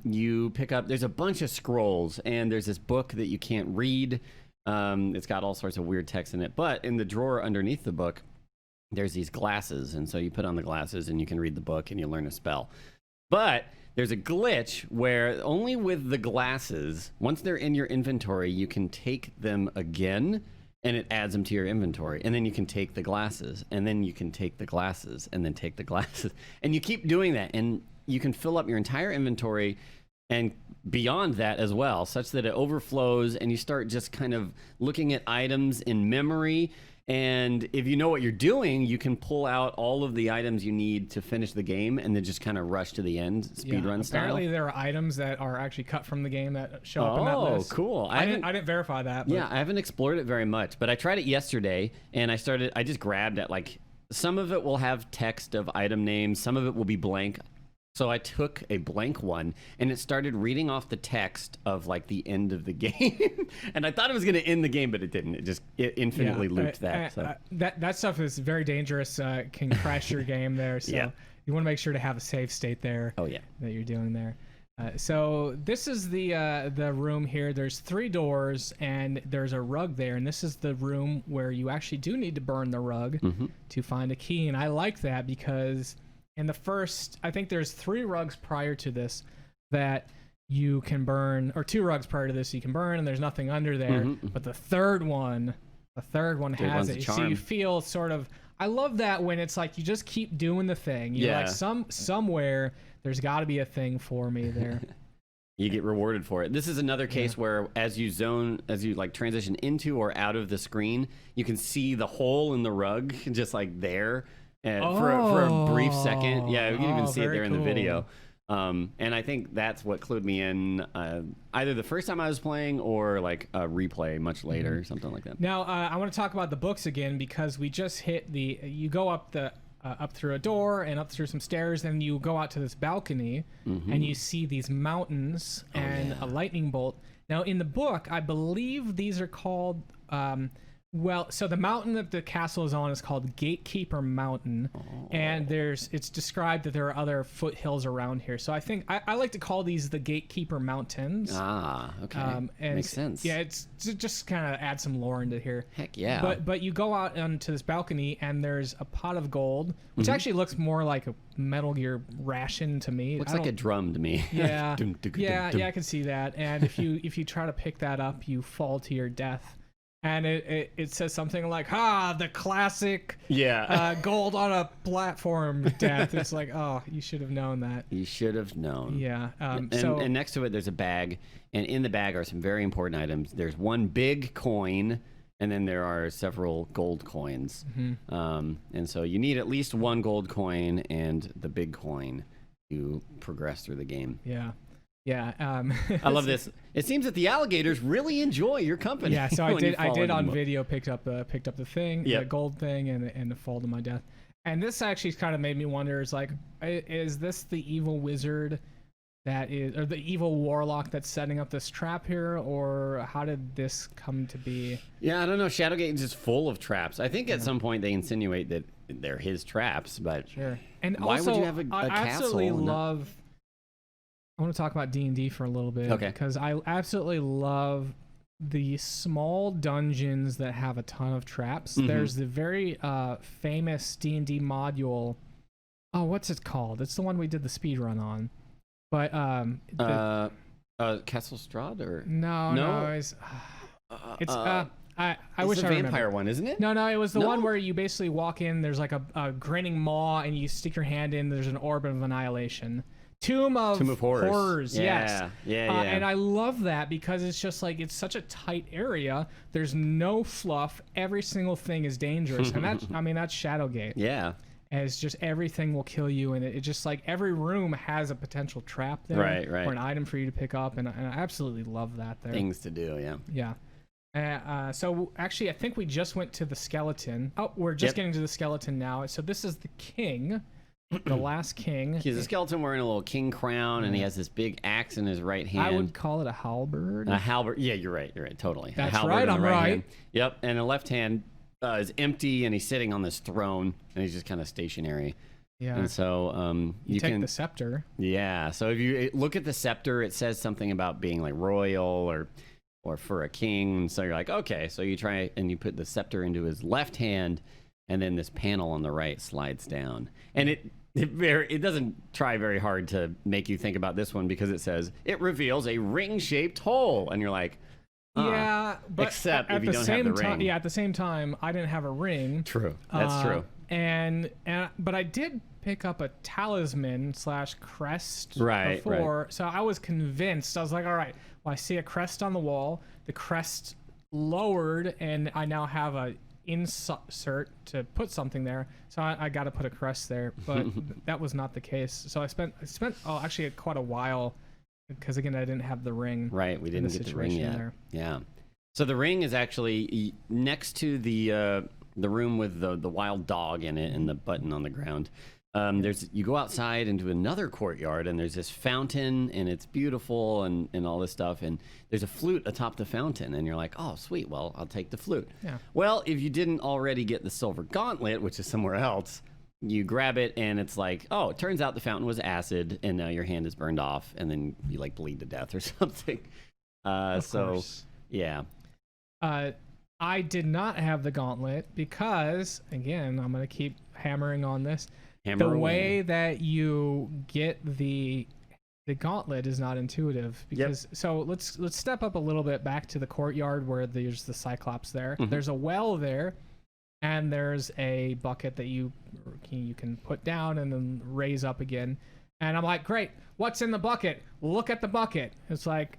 you pick up. There's a bunch of scrolls, and there's this book that you can't read. It's got all sorts of weird text in it. But in the drawer underneath the book, there's these glasses, and so you put on the glasses, and you can read the book, and you learn a spell. But there's a glitch where only with the glasses, once they're in your inventory, you can take them again, and it adds them to your inventory. And then you can take the glasses, and then you can take the glasses, and then take the glasses. And you keep doing that, and you can fill up your entire inventory and beyond that as well, such that it overflows, and you start just kind of looking at items in memory. And if you know what you're doing, you can pull out all of the items you need to finish the game, and then just kind of rush to the end, speedrun style. Apparently, there are items that are actually cut from the game that show up in that list. Oh, cool! I didn't verify that. But... Yeah, I haven't explored it very much, but I tried it yesterday, and I just grabbed at like some of it will have text of item names, some of it will be blank. So I took a blank one, and it started reading off the text of like the end of the game. And I thought it was going to end the game, but it didn't. It infinitely looped that. So. That stuff is very dangerous. Can crash your game there. So you want to make sure to have a save state there. Oh yeah, that you're doing there. So this is the room here. There's 3 doors, and there's a rug there. And this is the room where you actually do need to burn the rug to find a key. And I like that, because in the first, I think there's 3 rugs prior to this that you can burn, or 2 rugs prior to this you can burn, and there's nothing under there. But the third one has it. So you feel sort of, I love that when it's like you just keep doing the thing. You're like, somewhere there's got to be a thing for me there. You get rewarded for it. This is another case where as you like transition into or out of the screen, you can see the hole in the rug just like there. For a brief second. Yeah, you can even see it there in the video. And I think that's what clued me in, either the first time I was playing or like a replay much later, something like that. Now, I want to talk about the books again, because we just hit you go up up through a door and up through some stairs, and you go out to this balcony, and you see these mountains and a lightning bolt. Now, in the book, I believe these are called... so the mountain that the castle is on is called Gatekeeper Mountain, and it's described that there are other foothills around here. So I think I like to call these the Gatekeeper Mountains. Ah, okay. Makes sense. Yeah, it's just kind of add some lore into here. Heck yeah. But you go out onto this balcony, and there's a pot of gold, which actually looks more like a Metal Gear ration to me. Looks like a drum to me. Yeah. I can see that. And if you try to pick that up, you fall to your death. And it says something like, the classic gold on a platform death. It's like, oh, you should have known that. You should have known. Yeah. And next to it, there's a bag. And in the bag are some very important items. There's one big coin, and then there are several gold coins. And so you need at least one gold coin and the big coin to progress through the game. Yeah. Yeah. I love this. It seems that the alligators really enjoy your company. Yeah, so I when you did fall into on them. video picked up the thing, the gold thing, and the fall to my death. And this actually kind of made me wonder: is like, is this the evil wizard that is, or the evil warlock that's setting up this trap here, or how did this come to be? Yeah, I don't know. Shadowgate is just full of traps. I think at some point they insinuate that they're his traps, but sure. And why also, would you have a I castle? absolutely love. I want to talk about D&D for a little bit, Okay. because I absolutely love the small dungeons that have a ton of traps. Mhm. There's the very famous D&D module. Oh, what's it called? It's the one we did the speed run on. But Castle Strahd or no, it's I wish it's I a remember. vampire one, isn't it? No, it was the No? one where you basically walk in. There's like a grinning maw, and you stick your hand in. There's an orb of annihilation. Tomb of Horrors. Yes. Yeah. And I love that because it's just like, it's such a tight area. There's no fluff. Every single thing is dangerous. And that's Shadowgate. Yeah. And it's just everything will kill you. And it just like every room has a potential trap there. Right. Or an item for you to pick up. And I absolutely love that there. Things to do, yeah. Yeah. So actually, I think we just went to the skeleton. Oh, we're just getting to the skeleton now. So this is the king. The last king. He's a skeleton wearing a little king crown, and he has this big axe in his right hand. I would call it a halberd. A halberd. Yeah, you're right. Totally. That's a halberd right. in the I'm right. hand. Yep. And the left hand is empty, and he's sitting on this throne, and he's just kind of stationary. Yeah. And so you take the scepter. Yeah. So if you look at the scepter, it says something about being like royal or for a king. So you're like, okay. So you try and you put the scepter into his left hand, and then this panel on the right slides down. And it doesn't try very hard to make you think about this one, because it says it reveals a ring-shaped hole, and you're like, yeah, but except at if you the don't same have the time, ring. yeah, at the same time, I didn't have a ring. True. That's true. But I did pick up a talisman / crest Right, before, so I was convinced. I was like, all right, well, I see a crest on the wall. The crest lowered, and I now have a insert to put something there, so I got to put a crest there, but that was not the case. So I spent actually quite a while, because again, I didn't have the ring. Right, we didn't get the ring yet. There. Yeah. So the ring is actually next to the room with the wild dog in it and the button on the ground. You go outside into another courtyard, and there's this fountain, and it's beautiful and all this stuff, and there's a flute atop the fountain, and you're like, oh sweet, well, I'll take the flute. Yeah. Well, if you didn't already get the silver gauntlet, which is somewhere else, you grab it, and it's like, oh, it turns out the fountain was acid, and now your hand is burned off, and then you like bleed to death or something. Of course. Yeah. I did not have the gauntlet because, again, I'm going to keep hammering on this. The way that you get the gauntlet is not intuitive, because so let's step up a little bit back to the courtyard where there's the Cyclops there. Mm-hmm. There's a well there, and there's a bucket that you can put down and then raise up again. And I'm like, great, what's in the bucket? Look at the bucket. It's like,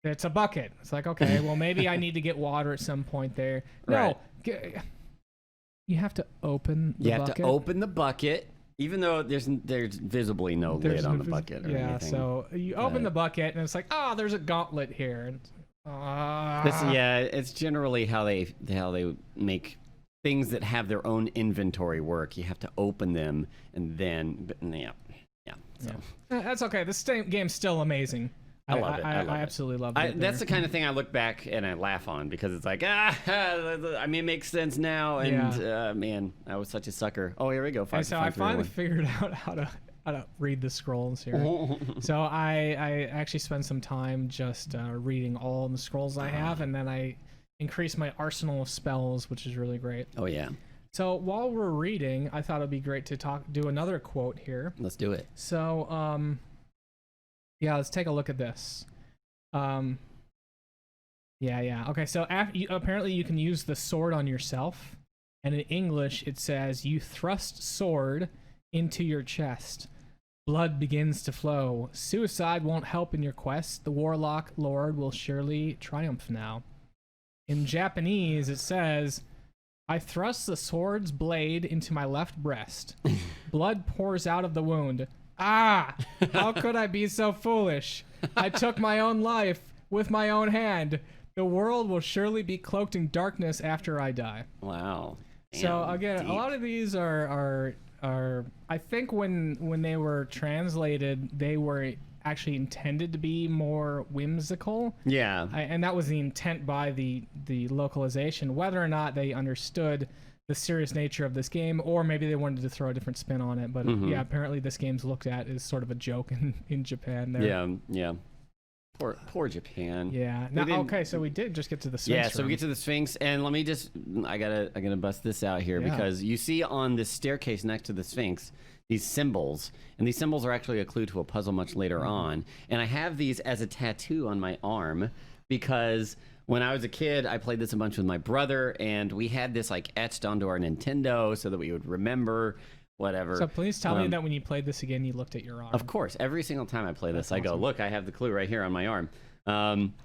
it's a bucket. It's like, okay, well, maybe I need to get water at some point there. Right. No, you have to open the bucket. You have to open the bucket, even though there's visibly no lid on the bucket or anything. So you open the bucket, and it's like, oh, there's a gauntlet here. It's generally how they make things that have their own inventory work. You have to open them, and then So. That's okay. This game's still amazing. I love it. I absolutely love it. That's the kind of thing I look back and I laugh on, because it's like, I mean, it makes sense now. And man, I was such a sucker. Oh, here we go. So I finally figured out how to read the scrolls here. So I actually spent some time just reading all the scrolls I have, and then I increased my arsenal of spells, which is really great. Oh yeah. So while we're reading, I thought it'd be great to do another quote here. Let's do it. So yeah, let's take a look at this. Okay, so apparently you can use the sword on yourself, and in English it says, you thrust sword into your chest. Blood begins to flow. Suicide won't help in your quest. The warlock lord will surely triumph now. In Japanese it says, I thrust the sword's blade into my left breast. Blood pours out of the wound. Ah, how could I be so foolish? I took my own life with my own hand. The world will surely be cloaked in darkness after I die. Wow. So Damn, again, deep. a lot of these are I think when they were translated, they were actually intended to be more whimsical. Yeah. And that was the intent by the localization. Whether or not they understood the serious nature of this game, or maybe they wanted to throw a different spin on it. But yeah, apparently this game's looked at as sort of a joke in Japan there. Yeah. Yeah. Poor Japan. Yeah. Now, okay, so we did just get to the Sphinx. Yeah, so we get to the Sphinx, and let me just, I gotta bust this out here because you see on this staircase next to the Sphinx these symbols, and these symbols are actually a clue to a puzzle much later on. And I have these as a tattoo on my arm because when I was a kid, I played this a bunch with my brother, and we had this like etched onto our Nintendo so that we would remember whatever. So please tell me that when you played this again, you looked at your arm. Of course, every single time I play this, I go, look, I have the clue right here on my arm.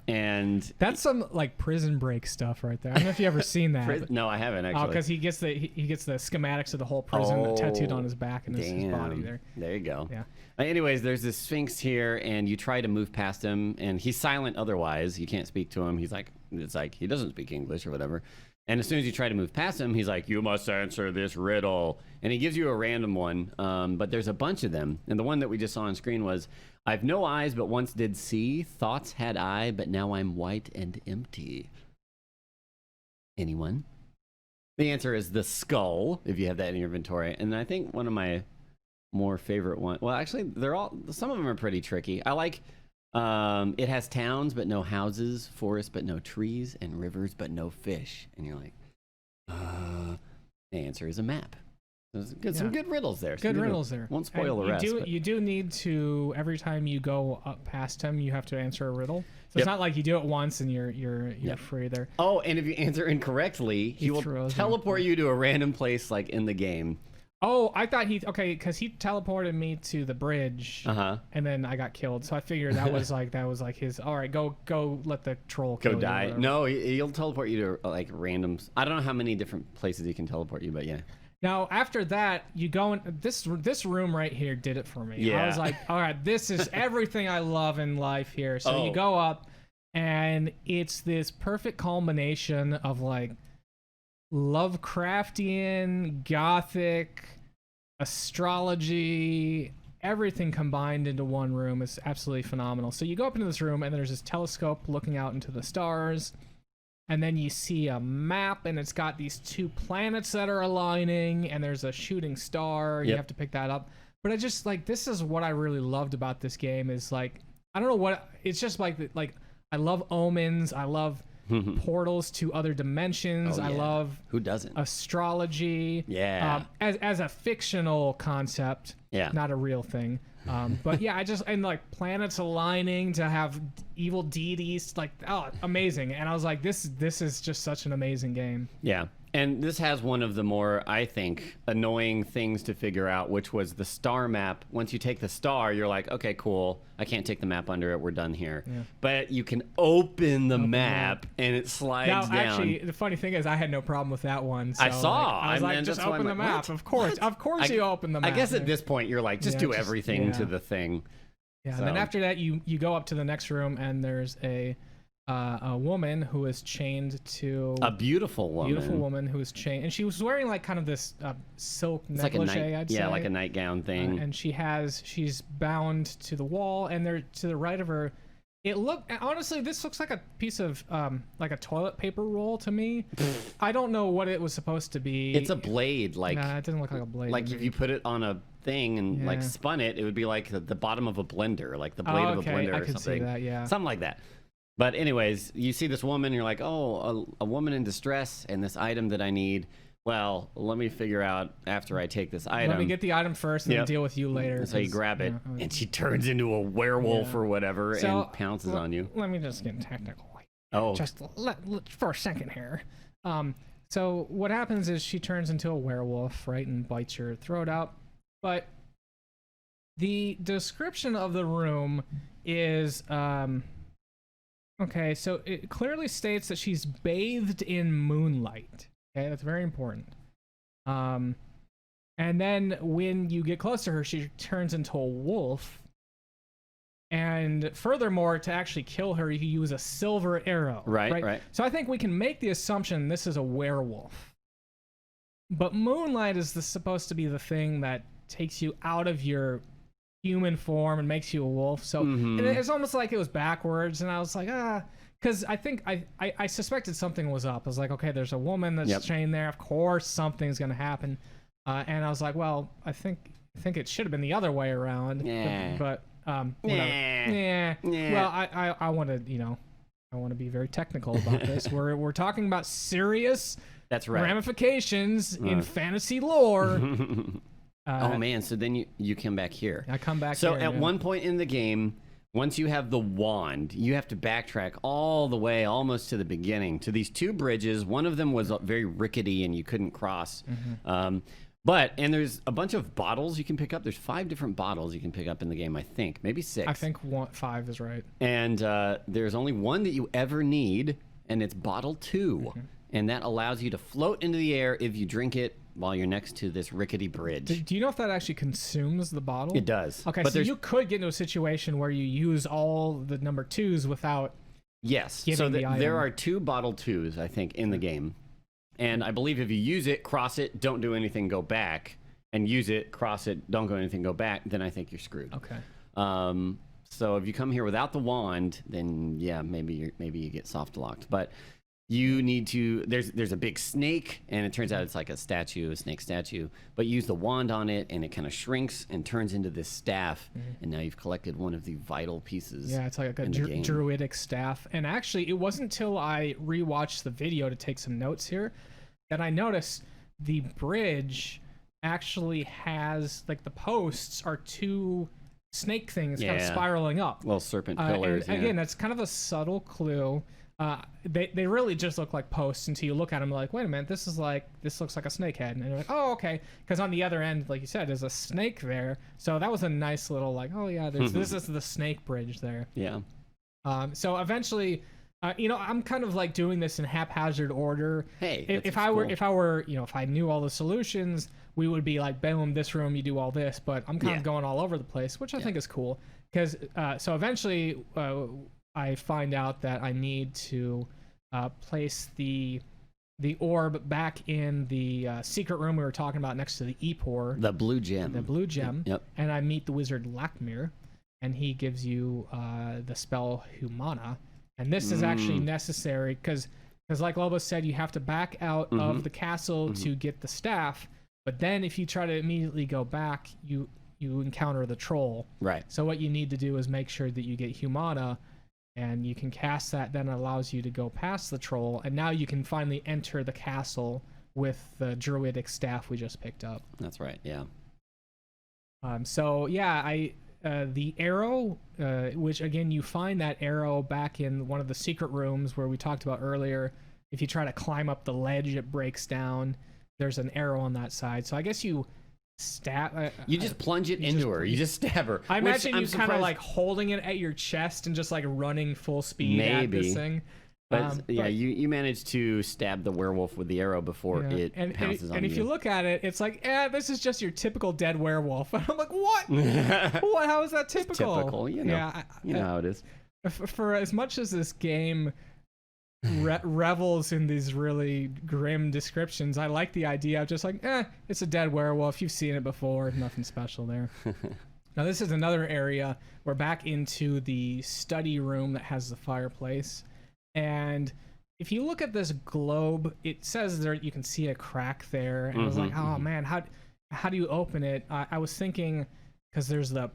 And that's some like Prison Break stuff right there. I don't know if you ever seen that. No, I haven't actually. Oh, because he gets the schematics of the whole prison tattooed on his back and his body there. There you go. Yeah. Anyways, there's this Sphinx here, and you try to move past him, and he's silent otherwise. You can't speak to him. He's like, it's like he doesn't speak English or whatever. And as soon as you try to move past him, he's like, you must answer this riddle. And he gives you a random one, but there's a bunch of them. And the one that we just saw on screen was, I've no eyes, but once did see. Thoughts had I, but now I'm white and empty. Anyone? The answer is the skull, if you have that in your inventory. And I think one of my more favorite ones, well, actually, some of them are pretty tricky. I like... it has towns but no houses, forests but no trees, and rivers but no fish. And you're like, the answer is a map. There's some good riddles there. Good riddles there. Won't spoil the rest. You do need to, every time you go up past him, you have to answer a riddle. So it's not like you do it once and you're free there. Oh, and if you answer incorrectly, he will teleport you to a random place like in the game. Oh, I thought because he teleported me to the bridge, and then I got killed. So I figured that was like his. All right, go let the troll kill go die. No, he'll teleport you to like random. I don't know how many different places he can teleport you, but yeah. Now after that, you go in this room right here did it for me. Yeah. I was like, all right, this is everything I love in life here. So you go up, and it's this perfect culmination of like Lovecraftian, Gothic, astrology, everything combined into one room. Is absolutely phenomenal. So you go up into this room, and there's this telescope looking out into the stars, and then you see a map, and it's got these two planets that are aligning, and there's a shooting star. You have to pick that up. But I just like, this is what I really loved about this game is like, I don't know what, it's just like I love omens. I love portals to other dimensions. I love who doesn't astrology. As a fictional concept, not a real thing. But yeah, and like planets aligning to have evil deities, like amazing. And I was like, this is just such an amazing game. Yeah. And this has one of the more, I think, annoying things to figure out, which was the star map. Once you take the star, you're like, okay, cool. I can't take the map under it. We're done here. Yeah. But you can open the map, and it slides down. Actually, the funny thing is I had no problem with that one. So I saw. I was like, just open the map. What? Of course. Of course you open the map. I guess at this point, you're like, just do everything to the thing. Yeah, so. And then after that, you go up to the next room, and there's a woman who is chained to a beautiful woman who is chained, and she was wearing like kind of this silk negligee, I'd say, like a nightgown thing, and she's bound to the wall, and there to the right of her, honestly, this looks like a piece of like a toilet paper roll to me. I don't know what it was supposed to be. It's a blade, like nah, it doesn't look like a blade. Like if you put it on a thing and like spun it, it would be like the bottom of a blender, like the blade of a blender or something. See that, yeah. Something like that. But anyways, you see this woman, you're like, oh, a woman in distress and this item that I need. Well, let me figure out after I take this item. Let me get the item first and then deal with you later. So you grab it, and she turns into a werewolf or whatever and pounces on you. Let me just get technical. Oh. Just for a second here. So what happens is she turns into a werewolf, right, and bites your throat out. But the description of the room is... okay, so it clearly states that she's bathed in moonlight. Okay, that's very important. And And then when you get close to her, she turns into a wolf. And furthermore, to actually kill her, you use a silver arrow. Right. So I think we can make the assumption this is a werewolf. But Moonlight is supposed to be the thing that takes you out of your human form and makes you a wolf. So it's almost like it was backwards. And I was like, because I think I suspected something was up. I was like, okay, there's a woman that's chained there. Of course, something's going to happen. And I was like, well, I think it should have been the other way around. Yeah. But whatever. Yeah. Well, I want to, I want to be very technical about this. We're talking about serious That's right. ramifications in fantasy lore. Oh man, so then you come back here. I come back so here. So at one point in the game, once you have the wand, you have to backtrack all the way almost to the beginning to these two bridges. One of them was very rickety and you couldn't cross. And there's a bunch of bottles you can pick up. There's 5 different bottles you can pick up in the game, I think. Maybe 6. I think 5 is right. And there's only one that you ever need, and it's bottle 2. And that allows you to float into the air if you drink it while you're next to this rickety bridge. Do you know if that actually consumes the bottle? It does. Okay, but so you could get into a situation where you use all the number 2s without so there are 2 bottle 2s, I think, in the game. And I believe if you use it, cross it, don't do anything, go back, and use it, cross it, don't go anything, go back, then I think you're screwed. Okay. So if you come here without the wand, then yeah, maybe you get soft locked. But you need to. There's a big snake, and it turns out it's like a snake statue. But you use the wand on it, and it kind of shrinks and turns into this staff. And now you've collected one of the vital pieces. Yeah, it's like a druidic staff. And actually, it wasn't until I rewatched the video to take some notes here that I noticed the bridge actually has, like, the posts are 2 snake things kind of spiraling up. Little serpent pillars. And again, that's kind of a subtle clue. They really just look like posts until you look at them like, wait a minute, this looks like a snake head. And you're like, oh, okay. Because on the other end, like you said, there's a snake there. So that was a nice little, like, oh yeah, this is the snake bridge there. Yeah. So eventually, I'm kind of like doing this in haphazard order. Hey, if I knew all the solutions, we would be like, boom, this room, you do all this. But I'm kind of going all over the place, which I think is cool. Because so eventually, I find out that I need to place the orb back in the secret room we were talking about next to the Epor. The blue gem. The blue gem. Yep. And I meet the wizard Lakmir, and he gives you the spell Humana. And this is actually necessary because like Lobos said, you have to back out of the castle to get the staff. But then if you try to immediately go back, you encounter the troll. Right. So what you need to do is make sure that you get Humana, and you can cast that. Then it allows you to go past the troll, and now you can finally enter the castle with the druidic staff we just picked up. That's right. Yeah. So yeah, the arrow, which again, you find that arrow back in one of the secret rooms where we talked about earlier. If you try to climb up the ledge, it breaks down. There's an arrow on that side. So I guess you stab. You just plunge it into her. You just stab her. I imagine you kind of like holding it at your chest and just like running full speed at this thing. But you managed to stab the werewolf with the arrow before it pounces on you. And if you look at it, it's like, this is just your typical dead werewolf. And I'm like, what? What? How is that typical? It's typical, you know. Yeah, you know how it is. For as much as this game revels in these really grim descriptions, I like the idea of just like, it's a dead werewolf. You've seen it before. Nothing special there. Now, this is another area. We're back into the study room that has the fireplace. And if you look at this globe, it says there you can see a crack there. And I was like, oh man, how do you open it? I was thinking because there's the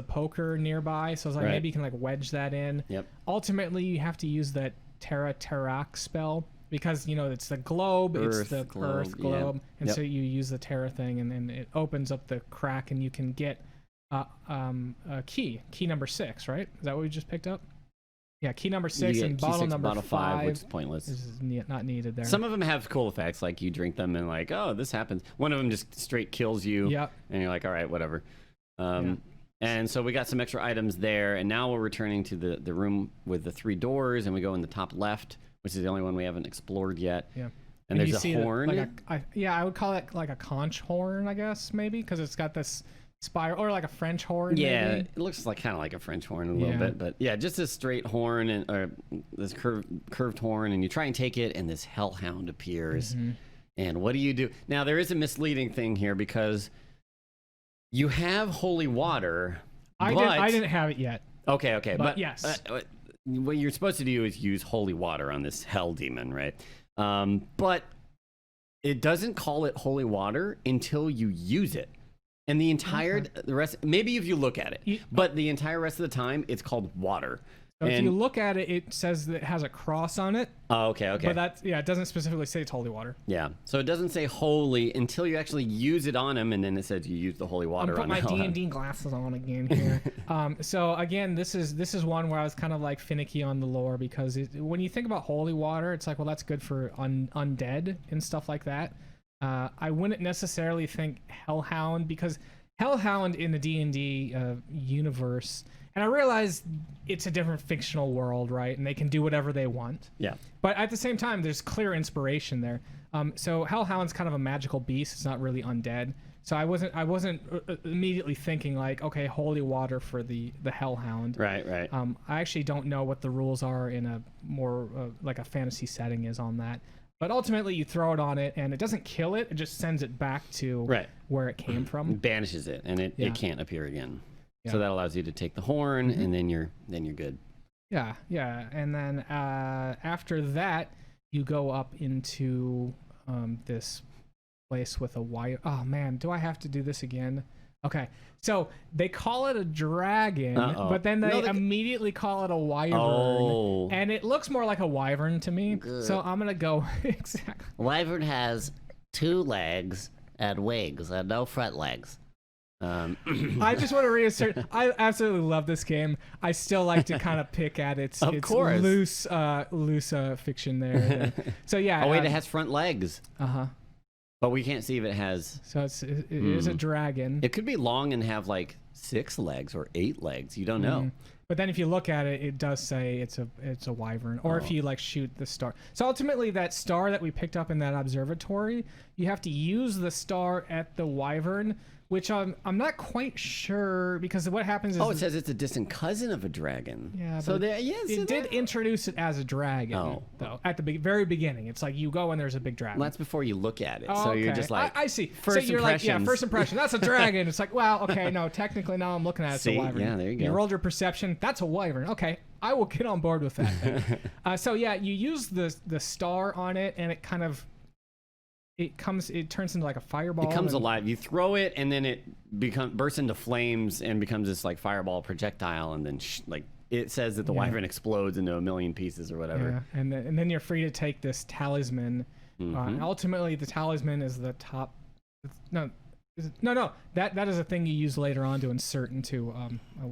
poker nearby, so I was like, maybe you can like wedge that in. Yep. Ultimately, you have to use that Terra Terrak spell because it's the globe, it's the Earth globe, and so you use the Terra thing, and then it opens up the crack, and you can get a key number 6, right? Is that what we just picked up? Yeah, key number 6 and bottle number 5, which is pointless. This is not needed there. Some of them have cool effects, like you drink them and like, oh, this happens. One of them just straight kills you. Yep. And you're like, all right, whatever. And so we got some extra items there, and now we're returning to the room with the 3 doors, and we go in the top left, which is the only one we haven't explored yet. Yeah. And you there's see a it horn. I would call it like a conch horn, I guess, maybe, because it's got this spiral, or like a French horn. Yeah, maybe. it looks like kind of like a French horn a little Yeah. bit, but yeah, just a straight horn and or this curved horn, and you try and take it, and this Hellhound appears. And what do you do? Now there is a misleading thing here because you have holy water. I didn't have it yet. Okay, but yes. What you're supposed to do is use holy water on this hell demon, right? But it doesn't call it holy water until you use it. And the entire the rest, maybe if you look at it, but the entire rest of the time, it's called water. So if you look at it, it says that it has a cross on it. Oh, okay. But that's, it doesn't specifically say it's holy water. Yeah, so it doesn't say holy until you actually use it on him, and then it says you use the holy water on him. Put my D&D glasses on again here. So again, this is one where I was kind of like finicky on the lore, because when you think about holy water, it's like, well, that's good for undead and stuff like that. I wouldn't necessarily think Hellhound, because Hellhound in the D&D universe, and I realize it's a different fictional world, right? And they can do whatever they want. Yeah. But at the same time, there's clear inspiration there. So Hellhound's kind of a magical beast. It's not really undead. So I wasn't immediately thinking like, okay, holy water for the Hellhound. Right. I actually don't know what the rules are in a more like a fantasy setting is on that. But ultimately, you throw it on it, and it doesn't kill it. It just sends it back to where it came from. Banishes it, and it can't appear again. Yeah. So that allows you to take the horn, and then you're good. Yeah. And then after that, you go up into this place with a wire. Oh man, do I have to do this again? Okay. So they call it a dragon, but then they immediately call it a wyvern. Oh. And it looks more like a wyvern to me. Good. So I'm going to go exactly. Wyvern has 2 legs and wings and no front legs. I just want to reassert, I absolutely love this game. I still like to kind of pick at its loose fiction there. So yeah. Oh wait, it has front legs. Uh-huh. But we can't see if it has. So it is a dragon. It could be long and have like 6 legs or 8 legs. You don't know. But then if you look at it, it does say it's a wyvern. Or if you like shoot the star. So ultimately, that star that we picked up in that observatory, you have to use the star at the wyvern, which I'm not quite sure, because what happens is... Oh, it says it's a distant cousin of a dragon. Yeah, so it did introduce it as a dragon, though, at the very beginning. It's like you go and there's a big dragon. Well, that's before you look at it. Oh, so okay. you're just like... I see. First so you're like, first impressions. impression. That's a dragon. It's like, well, okay, no, technically now I'm looking at it's a wyvern. Yeah, there you go. You rolled your perception. That's a wyvern. Okay, I will get on board with that. So yeah, you use the star on it, and it kind of... It turns into like a fireball. It comes alive. You throw it, and then it bursts into flames and becomes this like fireball projectile, and then it says that the wyvern explodes into a million pieces or whatever. Yeah, and then you're free to take this talisman. And ultimately, the talisman is the top. No. That is a thing you use later on to insert into.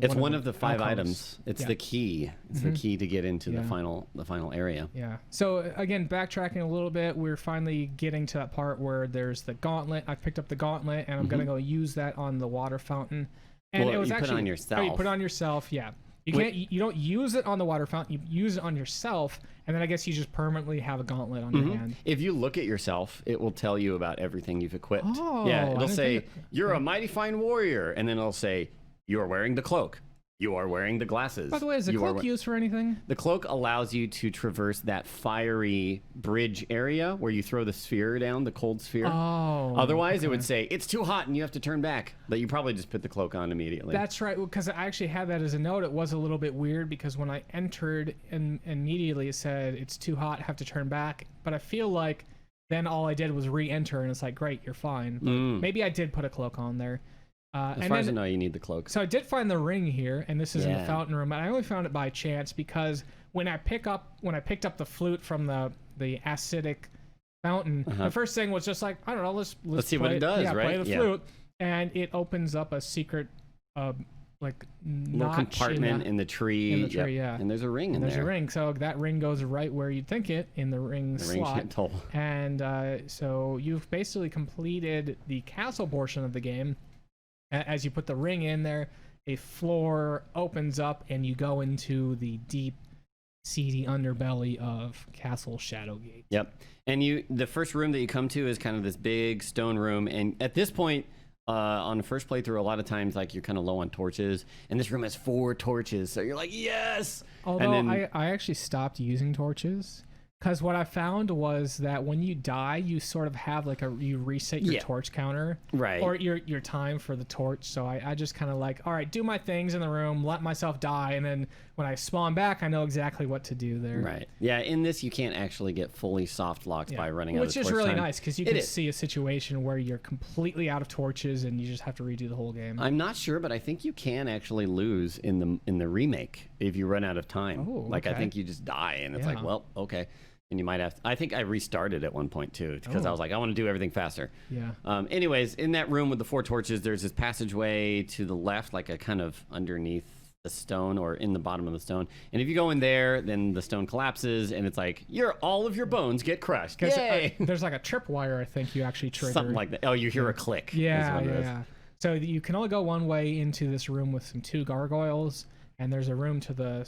It's one of the 5 alcoves. items. It's the key. It's the key to get into the final area. Yeah. So again, backtracking a little bit, we're finally getting to that part where there's the gauntlet. I picked up the gauntlet, and I'm gonna go use that on the water fountain. And it was you actually put it on yourself. Oh, you put it on yourself. Yeah. You don't use it on the water fountain. You use it on yourself, and then I guess you just permanently have a gauntlet on your hand. If you look at yourself, it will tell you about everything you've equipped. Oh, yeah, it'll say you're a mighty fine warrior, and then it'll say you are wearing the cloak. You are wearing the glasses. By the way, is the cloak used for anything? The cloak allows you to traverse that fiery bridge area where you throw the sphere down, the cold sphere. Oh. Otherwise, it would say, it's too hot and you have to turn back. But you probably just put the cloak on immediately. That's right, because I actually had that as a note. It was a little bit weird because when I entered, and immediately it said, it's too hot, have to turn back. But I feel like then all I did was re-enter, and it's like, great, you're fine. But maybe I did put a cloak on there. As far as I know, you need the cloak. So I did find the ring here, and this is in the fountain room. And I only found it by chance because when I picked up the flute from the acidic fountain, the first thing was just like, I don't know, let's see what it does, right? Play the flute, and it opens up a secret like little compartment in the tree. In the tree, yeah. And there's a ring in there. There's a ring, so that ring goes right where you'd think it, in the ring slot. Ring hole. And so you've basically completed the castle portion of the game. As you put the ring in there, a floor opens up and you go into the deep seedy underbelly of Castle Shadowgate. Yep. And the first room that you come to is kind of this big stone room. And at this point, on the first playthrough, a lot of times like you're kind of low on torches, and this room has 4 torches. So you're like, yes. Although I actually stopped using torches. Because what I found was that when you die, you sort of have like you reset your torch counter. Right. Or your time for the torch. So I just kind of like, all right, do my things in the room, let myself die. And then when I spawn back, I know exactly what to do there. Right. Yeah, in this, you can't actually get fully soft locked by running out of torch Which is really time. nice because you can see a situation where you're completely out of torches and you just have to redo the whole game. I'm not sure, but I think you can actually lose in the remake if you run out of time. Oh, like, I okay. think you just die, and it's like, well, okay. And you might have to, I think I restarted at one point too because I was like, I want to do everything faster. Yeah. Anyways, in that room with the 4 torches, there's this passageway to the left, like a kind of underneath the stone or in the bottom of the stone. And if you go in there, then the stone collapses, and it's like all of your bones get crushed. Yay! There's like a tripwire, I think you actually trigger. Something like that. Oh, you hear a click. Yeah. So you can only go one way into this room with some 2 gargoyles, and there's a room to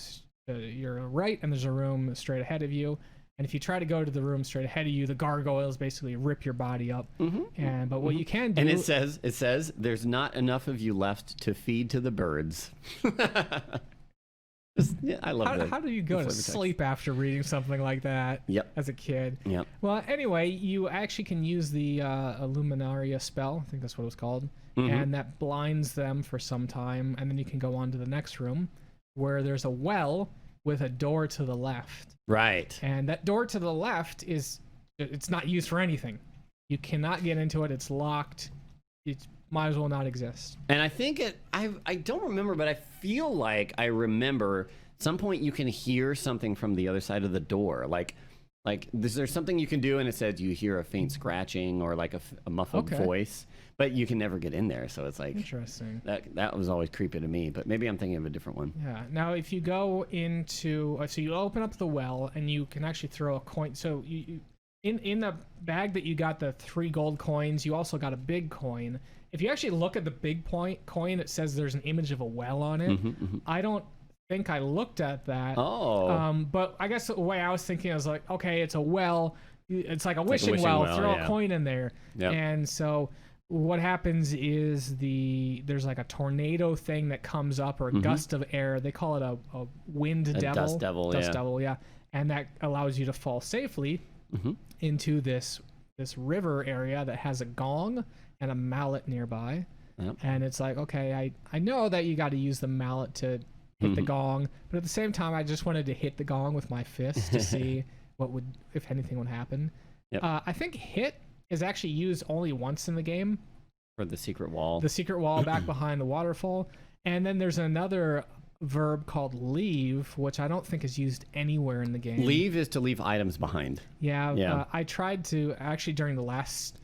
your right, and there's a room straight ahead of you. And if you try to go to the room straight ahead of you, the gargoyles basically rip your body up. But what you can do... And it says there's not enough of you left to feed to the birds. I love that. How do you go to sleep after reading something like that as a kid? Yep. Well, anyway, you actually can use the Illuminaria spell. I think that's what it was called. And that blinds them for some time. And then you can go on to the next room where there's a well with a door to the left. Right. And that door to the left it's not used for anything. You cannot get into it. It's locked. It might as well not exist. And I think I don't remember, but I feel like I remember at some point you can hear something from the other side of the door. Like there's something you can do, and it says you hear a faint scratching or like a muffled voice, but you can never get in there. So it's like interesting. That was always creepy to me, but maybe I'm thinking of a different one. Yeah. Now, if you go into so you open up the well, and you can actually throw a coin. So you in the bag that you got the 3 gold coins, you also got a big coin. If you actually look at the big coin, it says there's an image of a well on it. I don't think I looked at that. But I guess the way I was thinking, I was like, okay, it's a well. It's like a wishing well. Throw a coin in there. Yep. And so what happens is there's like a tornado thing that comes up, or a gust of air. They call it a wind devil. Dust devil. Dust devil, yeah. And that allows you to fall safely into this river area that has a gong and a mallet nearby. Yep. And it's like, okay, I know that you got to use the mallet to hit the gong, but at the same time, I just wanted to hit the gong with my fist to see what would, if anything, would happen. Yep. I think hit is actually used only once in the game. For the secret wall. The secret wall back behind the waterfall. And then there's another verb called leave, which I don't think is used anywhere in the game. Leave is to leave items behind. Yeah. I tried to, actually during the last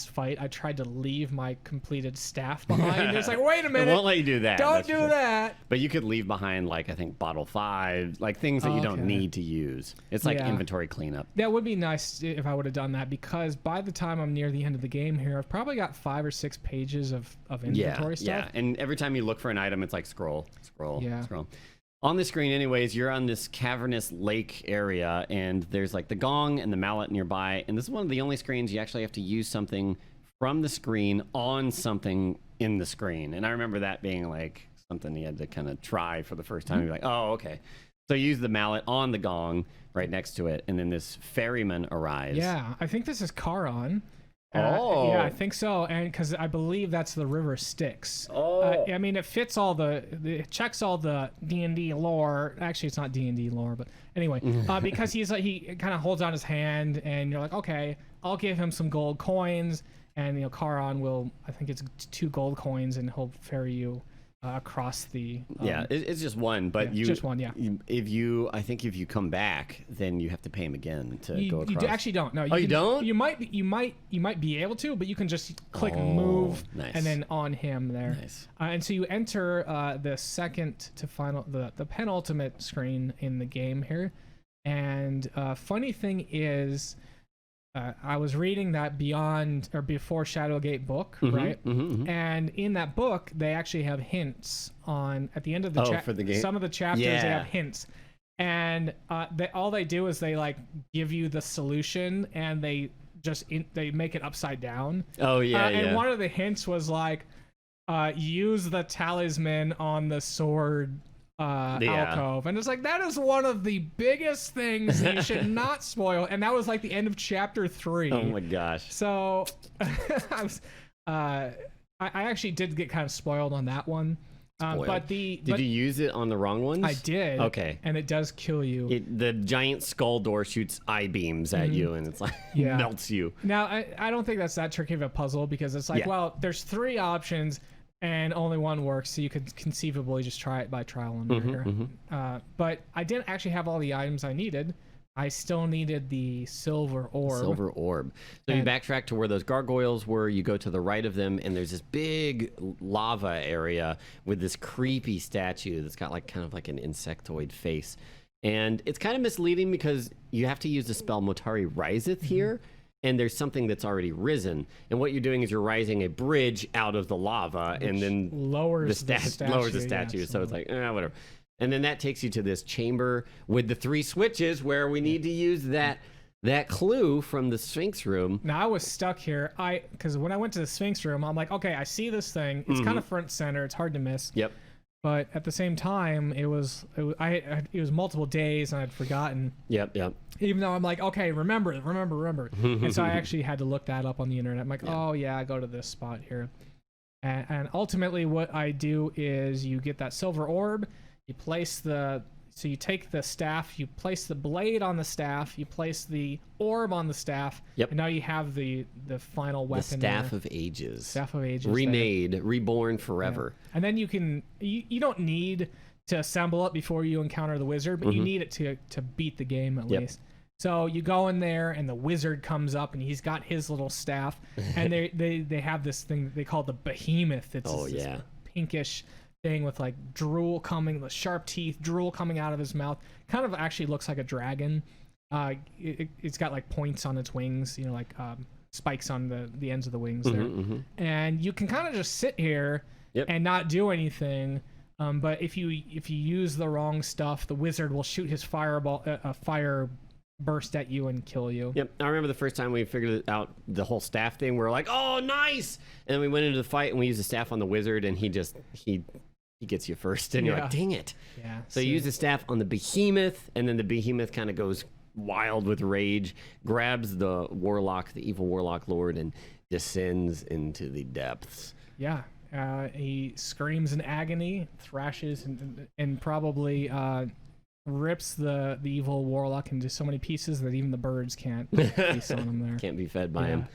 fight, I tried to leave my completed staff behind. It's like, wait a minute. It won't let you do that. Don't do that. But you could leave behind, like, I think, bottle 5, like things that you don't need to use. It's like inventory cleanup. That would be nice if I would have done that, because by the time I'm near the end of the game here, I've probably got 5 or 6 pages of inventory stuff. Yeah, and every time you look for an item, it's like scroll. On the screen, anyways, you're on this cavernous lake area, and there's like the gong and the mallet nearby. And this is one of the only screens you actually have to use something from the screen on something in the screen. And I remember that being like something you had to kind of try for the first time. You're like, oh, okay. So you use the mallet on the gong right next to it, and then this ferryman arrives. Yeah, I think this is Charon. Yeah, I think so, and because I believe that's the river Styx. I mean, it fits it checks all the D&D lore. Actually, it's not D&D lore, but anyway, because he kind of holds out his hand, and you're like, okay, I'll give him some gold coins, and Charon will, I think it's 2 gold coins, and he'll ferry you across the it's just one, but just one. If you come back, then you have to pay him again to go across. You actually don't. No, you don't. You might be able to, but you can just click move and then on him there. Nice. And so you enter the second to final, the penultimate screen in the game here. And funny thing is, I was reading that before Shadowgate book, right? And in that book, they actually have hints at the end of the for the game. Some of the chapters they have hints. and all they do is they like give you the solution, and they they make it upside down. Oh yeah, yeah. And one of the hints was like, use the talisman on the sword alcove, and it's like that is one of the biggest things that you should not spoil, and that was like the end of chapter 3. Oh my gosh. So I actually did get kind of spoiled on that one. But did you use it on the wrong ones? I did. Okay. And it does kill you. The giant skull door shoots eye beams at you, and it's like melts you. Now I don't think that's that tricky of a puzzle, because it's like, well, there's 3 options and only one works, so you could conceivably just try it by trial and error. But I didn't actually have all the items I needed. I still needed the silver orb. Silver orb. So you backtrack to where those gargoyles were. You go to the right of them, and there's this big lava area with this creepy statue that's got like kind of like an insectoid face. And it's kind of misleading because you have to use the spell Motari Riseth here, and there's something that's already risen. And what you're doing is you're rising a bridge out of the lava, and then lowers the statue. Yeah, so it's like, whatever. And then that takes you to this chamber with the 3 switches where we need to use that clue from the Sphinx room. Now I was stuck here. Because when I went to the Sphinx room, I'm like, okay, I see this thing. It's kind of front center. It's hard to miss. Yep. But at the same time, it was multiple days, and I'd forgotten. Yep. Even though I'm like, okay, remember. And so I actually had to look that up on the internet. I'm like, oh yeah, I go to this spot here. And ultimately, what I do is you get that silver orb. You place so you take the staff, you place the blade on the staff, you place the orb on the staff, and now you have the final weapon. The Staff of Ages. Staff of Ages. Remade, reborn forever. Yeah. And then you don't need to assemble it before you encounter the wizard, but you need it to beat the game at least. So you go in there, and the wizard comes up, and he's got his little staff, and they have this thing that they call the behemoth. It's this pinkish thing with like the sharp teeth, drool coming out of his mouth. Kind of actually looks like a dragon. It's got like points on its wings, like spikes on the ends of the wings there. And you can kind of just sit here and not do anything. But if you use the wrong stuff, the wizard will shoot his fire burst at you and kill you. Yep. I remember the first time we figured out the whole staff thing. We were like, oh, nice. And then we went into the fight, and we used the staff on the wizard, and he gets you first, and you're like, dang it. Yeah. So you use the staff on the behemoth, and then the behemoth kind of goes wild with rage, grabs the evil warlock lord, and descends into the depths. Yeah. He screams in agony, thrashes, and probably rips the evil warlock into so many pieces that even the birds can't feast on him there. Can't be fed by him.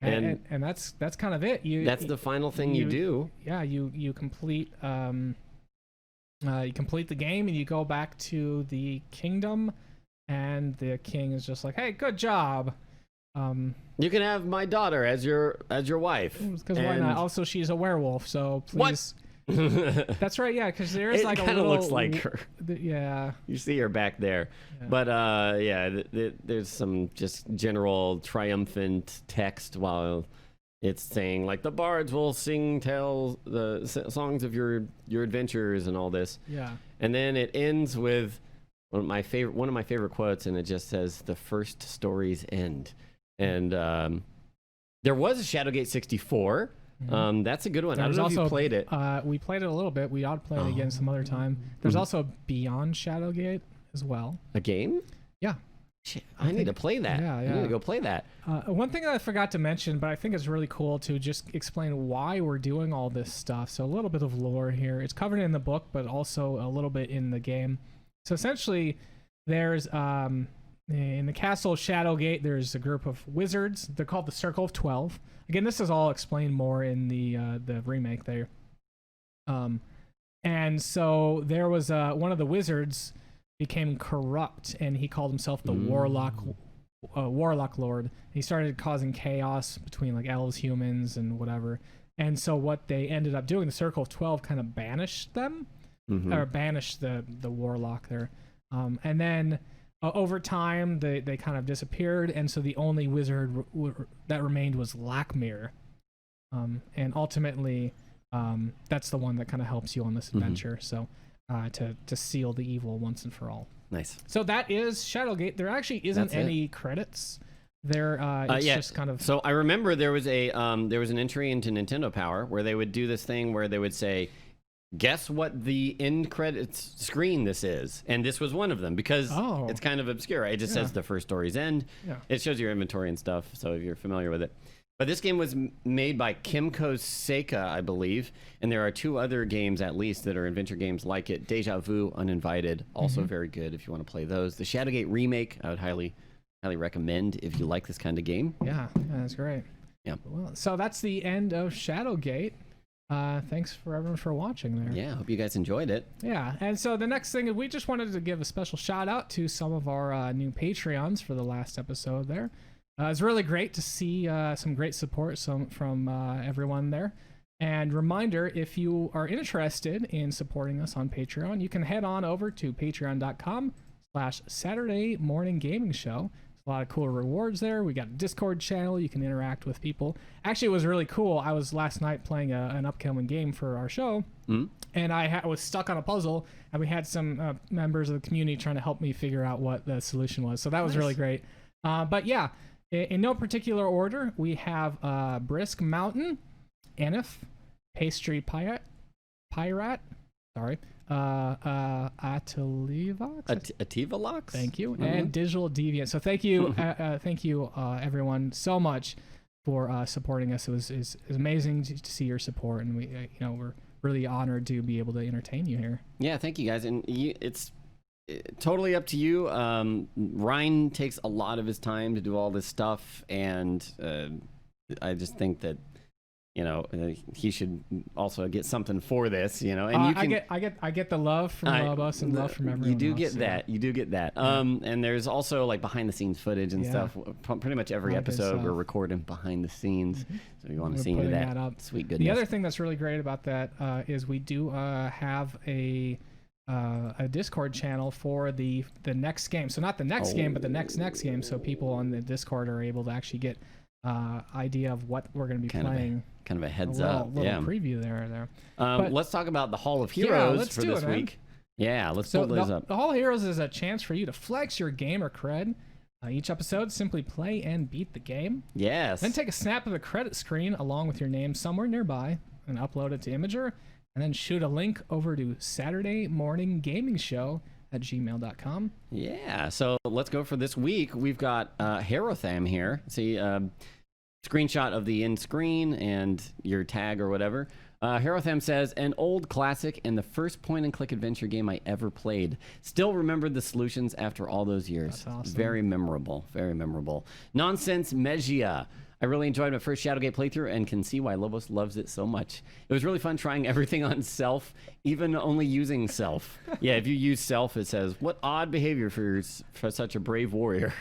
And that's kind of it. That's the final thing you do. Yeah, you complete the game, and you go back to the kingdom, and the king is just like, "Hey, good job. You can have my daughter as your wife." Because why not? Also, she's a werewolf, so please. What? That's right. Yeah, because there's like a little. It kind of looks like her. Yeah. You see her back there, but there's some just general triumphant text while it's saying like the bards will tell the songs of your adventures and all this. Yeah. And then it ends with one of my favorite quotes, and it just says, "The first stories end." And there was a Shadowgate 64. That's a good one. I don't know if you played it. We played it a little bit. We ought to play it again some other time. There's also Beyond Shadowgate as well. A game? Yeah. Shit, I need to play that. Yeah. I need to go play that. One thing that I forgot to mention, but I think is really cool to just explain why we're doing all this stuff. So a little bit of lore here. It's covered in the book, but also a little bit in the game. So essentially, there's in the Castle Shadowgate, there's a group of wizards. They're called the Circle of 12. Again, this is all explained more in the remake there. And so there was one of the wizards became corrupt, and he called himself the warlock lord. He started causing chaos between like elves, humans, and whatever. And so what they ended up doing, the Circle of 12 kind of banished them, or banished the warlock there. And then over time, they kind of disappeared, and so the only wizard that remained was Lakmir. And ultimately, that's the one that kind of helps you on this adventure. So to seal the evil once and for all. Nice. So that is Shadowgate. There actually isn't That's it. any credits. There, it's just kind of. So I remember there was an entry into Nintendo Power where they would do this thing where they would say, guess what the end credits screen this is, and this was one of them because it's kind of obscure. It just says the first story's end. Yeah. It shows your inventory and stuff, so if you're familiar with it. But this game was made by Kimco Seika, I believe, and there are 2 other games at least that are adventure games like it. Deja Vu, Uninvited, also very good if you want to play those. The Shadowgate remake, I would highly recommend if you like this kind of game. Yeah, that's great. Yeah. Well, so that's the end of Shadowgate. Thanks for everyone for watching there. Yeah, hope you guys enjoyed it. Yeah, and so the next thing is we just wanted to give a special shout out to some of our new Patreons for the last episode there. It's really great to see some great support from everyone there. And reminder, if you are interested in supporting us on Patreon, you can head on over to patreon.com/Saturday Morning Gaming Show. A lot of cool rewards there. We got a Discord channel. You can interact with people. Actually, it was really cool. I was last night playing an upcoming game for our show, and I was stuck on a puzzle, and we had some members of the community trying to help me figure out what the solution was. So that was really great. But yeah, in no particular order, we have Brisk Mountain, Anif, Pastry Pirate, Atalivox? Ativalox? Thank you. And Digital Deviant. So thank you, everyone, so much for supporting us. It's amazing to see your support, and we're really honored to be able to entertain you here. Yeah, thank you guys. And it's totally up to you. Ryne takes a lot of his time to do all this stuff, and I just think that he should also get something for this, And I get the love from Lobos and love from everyone. You do else, get that. You do get that. And there's also like behind the scenes footage and stuff. Pretty much every episode we're recording behind the scenes. So if you want to see that up. Sweet goodness. The other thing that's really great about that is we do have a Discord channel for the next game. So not the next game, but the next game. So people on the Discord are able to actually get idea of what we're going to be playing. Kind of a heads up. Little preview there. Let's talk about the Hall of Heroes for this week. Man. Yeah, let's pull those up. The Hall of Heroes is a chance for you to flex your gamer cred. Each episode, simply play and beat the game. Yes. Then take a snap of the credit screen along with your name somewhere nearby and upload it to Imager, and then shoot a link over to Saturday Morning Gaming Show at gmail.com. Yeah, so let's go for this week. We've got Hellhound here. See, screenshot of the end screen and your tag or whatever. Hellhound says, an old classic and the first point-and-click adventure game I ever played. Still remembered the solutions after all those years. That's awesome. Very memorable. Very memorable. Nonsense Megia. I really enjoyed my first Shadowgate playthrough and can see why Lobos loves it so much. It was really fun trying everything on self, even only using self. Yeah, if you use self, it says, what odd behavior for such a brave warrior.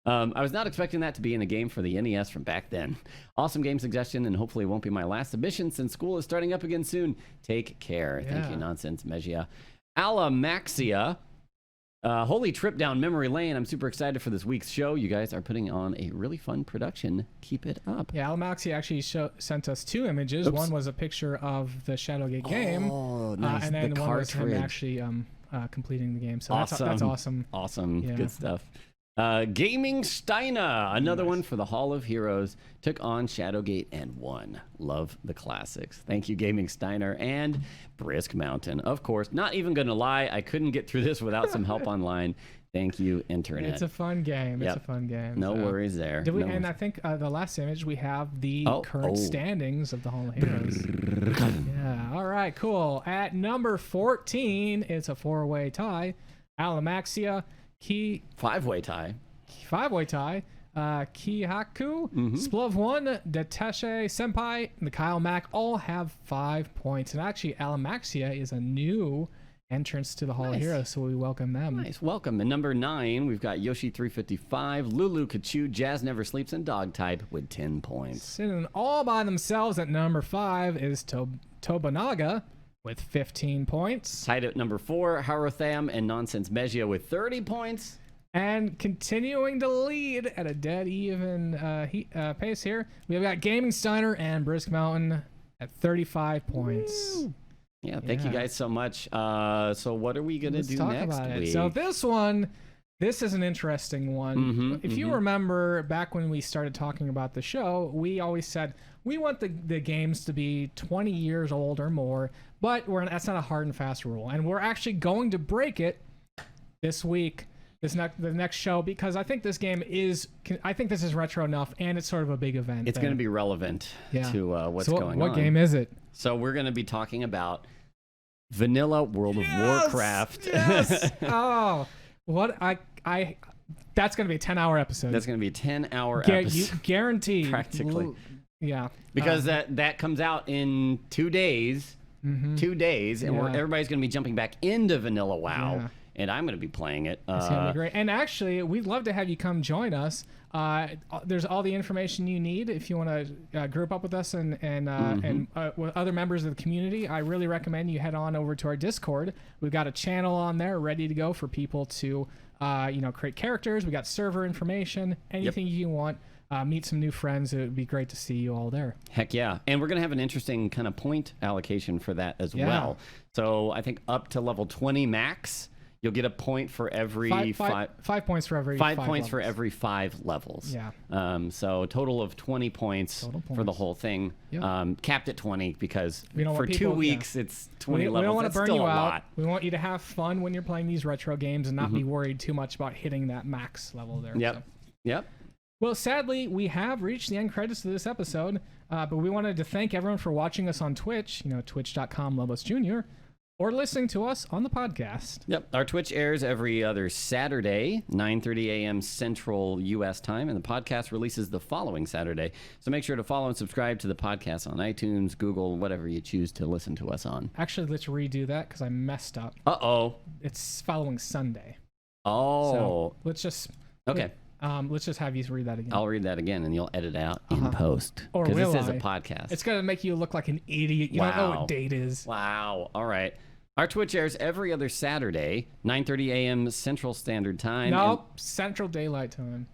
I was not expecting that to be in a game for the NES from back then. Awesome game suggestion, and hopefully it won't be my last submission since school is starting up again soon. Take care. Yeah. Thank you, Nonsense Megia. Alamaxia. Holy trip down memory lane. I'm super excited for this week's show. You guys are putting on a really fun production. Keep it up. Yeah, Alamaxia actually sent us 2 images. One was a picture of the Shadowgate game. Oh, nice. And then the one was him cartridge. actually completing the game. So awesome. that's awesome. Awesome. Yeah. Good stuff. Gaming Steiner, another one for the Hall of Heroes, took on Shadowgate and won. Love the classics. Thank you, Gaming Steiner and Brisk Mountain. Of course, not even going to lie, I couldn't get through this without some help online. Thank you, Internet. It's a fun game. Yep. It's a fun game. No worries there. And I think the last image, we have the current standings of the Hall of Heroes. Yeah. All right, cool. At number 14, it's a 4-way tie. Alamaxia, five-way tie. Kihaku, Splov 1, Deteshe Senpai, and the Kyle Mack all have 5 points. And actually, Alamaxia is a new entrance to the Hall of Heroes, so we welcome them. Nice, welcome. And number 9, we've got Yoshi 355, Lulu Kachu, Jazz Never Sleeps, and Dog Type with 10 points. Sitting all by themselves at number 5 is Tobanaga with 15 points. Tied at number 4, Harotham and Nonsense Megia with 30 points. And continuing to lead at a dead even pace here, we've got Gaming Steiner and Brisk Mountain at 35 points. Woo. Yeah, thank you guys so much. So what are we going to do next week? So this is an interesting one. If you remember back when we started talking about the show, we always said we want the games to be 20 years old or more, but that's not a hard and fast rule. And we're actually going to break it this week, the next show, because I think this game is retro enough, and it's sort of a big event. It's going to be relevant to what's going on. What game is it? So we're going to be talking about Vanilla World of Warcraft. Yes. Oh, what that's going to be a 10-hour episode. That's going to be a 10-hour episode. Guaranteed. Practically. Yeah. Because that comes out in 2 days. 2 days, and everybody's going to be jumping back into Vanilla WoW. Yeah. And I'm going to be playing it. It's going to be great. And actually, we'd love to have you come join us. There's all the information you need if you want to group up with us and with other members of the community. I really recommend you head on over to our Discord. We've got a channel on there ready to go for people to create characters. We got server information, anything you want. Meet some new friends. It would be great to see you all there. Heck yeah. And we're going to have an interesting kind of point allocation for that as well. So I think up to level 20 max, you'll get a point for every 5 points for every 5 points for every 5 levels. Yeah. So total of 20 points for the whole thing. Yep. Capped at 20 because for 2 weeks it's 20 levels. We don't want to burn you out. Lot. We want you to have fun when you're playing these retro games and not be worried too much about hitting that max level there. Yep. So. Yep. Well, sadly, we have reached the end credits of this episode, but we wanted to thank everyone for watching us on Twitch, twitch.com/LobosJr, or listening to us on the podcast. Yep. Our Twitch airs every other Saturday, 9:30 a.m. Central U.S. time, and the podcast releases the following Saturday. So make sure to follow and subscribe to the podcast on iTunes, Google, whatever you choose to listen to us on. Actually, let's redo that because I messed up. Uh-oh. It's following Sunday. Oh. So let's just... Okay. Let's just have you read that again. I'll read that again, and you'll edit out in post. Or will Because this is a I? podcast. It's going to make you look like an idiot. You don't know what date is. Wow. All right. Our Twitch airs every other Saturday, 9:30 a.m. Central Standard Time. Nope. Central Daylight Time.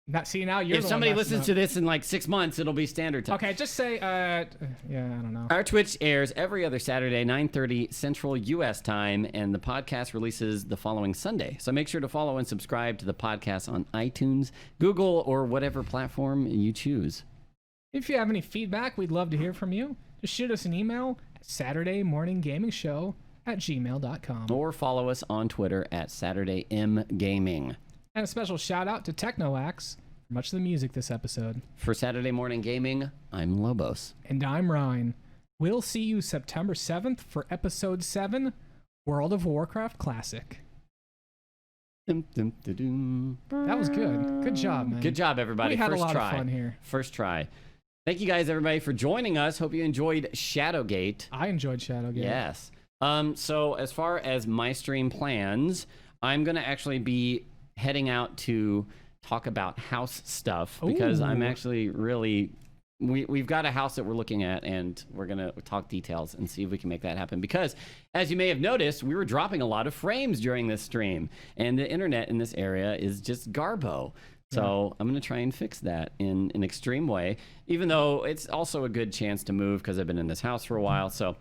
Now you're if the somebody one listens to this in like 6 months, it'll be standard time. Okay, just say, I don't know. Our Twitch airs every other Saturday, 9:30 Central U.S. time, and the podcast releases the following Sunday. So make sure to follow and subscribe to the podcast on iTunes, Google, or whatever platform you choose. If you have any feedback, we'd love to hear from you. Just shoot us an email at SaturdayMorningGamingShow@gmail.com. Or follow us on Twitter at SaturdayMGaming. And a special shout out to TechnoAxe for much of the music this episode. For Saturday Morning Gaming, I'm Lobos. And I'm Ryne. We'll see you September 7th for Episode 7, World of Warcraft Classic. Dum, dum, dum. That was good. Good job, man. Good job, everybody. We had First a lot try. of fun here. First try. Thank you guys, everybody, for joining us. Hope you enjoyed Shadowgate. I enjoyed Shadowgate. Yes. So as far as my stream plans, I'm going to actually be heading out to talk about house stuff because I'm actually really... We've got a house that we're looking at, and we're going to talk details and see if we can make that happen. Because, as you may have noticed, we were dropping a lot of frames during this stream, and the internet in this area is just garbo. So I'm going to try and fix that in an extreme way, even though it's also a good chance to move because I've been in this house for a while. So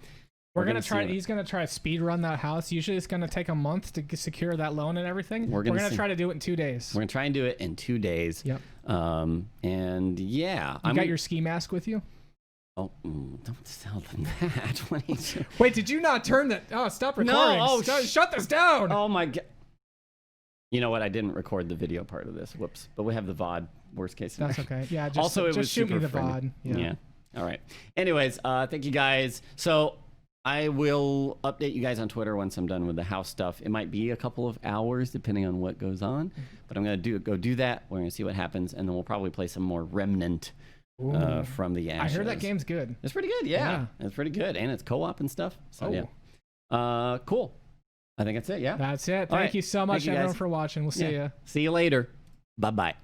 we're going to try. He's going to try to speed run that house. Usually it's going to take a month to secure that loan and everything. We're going to try to do it in 2 days. We're going to try and do it in 2 days. Yep. And yeah. You got your ski mask with you? Oh, don't tell them that. What are you... Wait, did you not turn that? Oh, stop recording. No, shut this down. Oh my God. You know what? I didn't record the video part of this. Whoops. But we have the VOD. Worst case scenario. That's okay. Yeah. Just shoot me the friendly. VOD. Yeah. All right. Anyways, thank you guys. So I will update you guys on Twitter once I'm done with the house stuff. It might be a couple of hours depending on what goes on, but I'm gonna go do that. We're gonna see what happens, and then we'll probably play some more Remnant from the Ashes. I heard that game's good. It's pretty good. Yeah. It's pretty good, and it's co-op and stuff. So yeah. Cool. I think that's it. Yeah. That's it. Thank you so much, everyone, for watching. We'll see you. See you later. Bye-bye.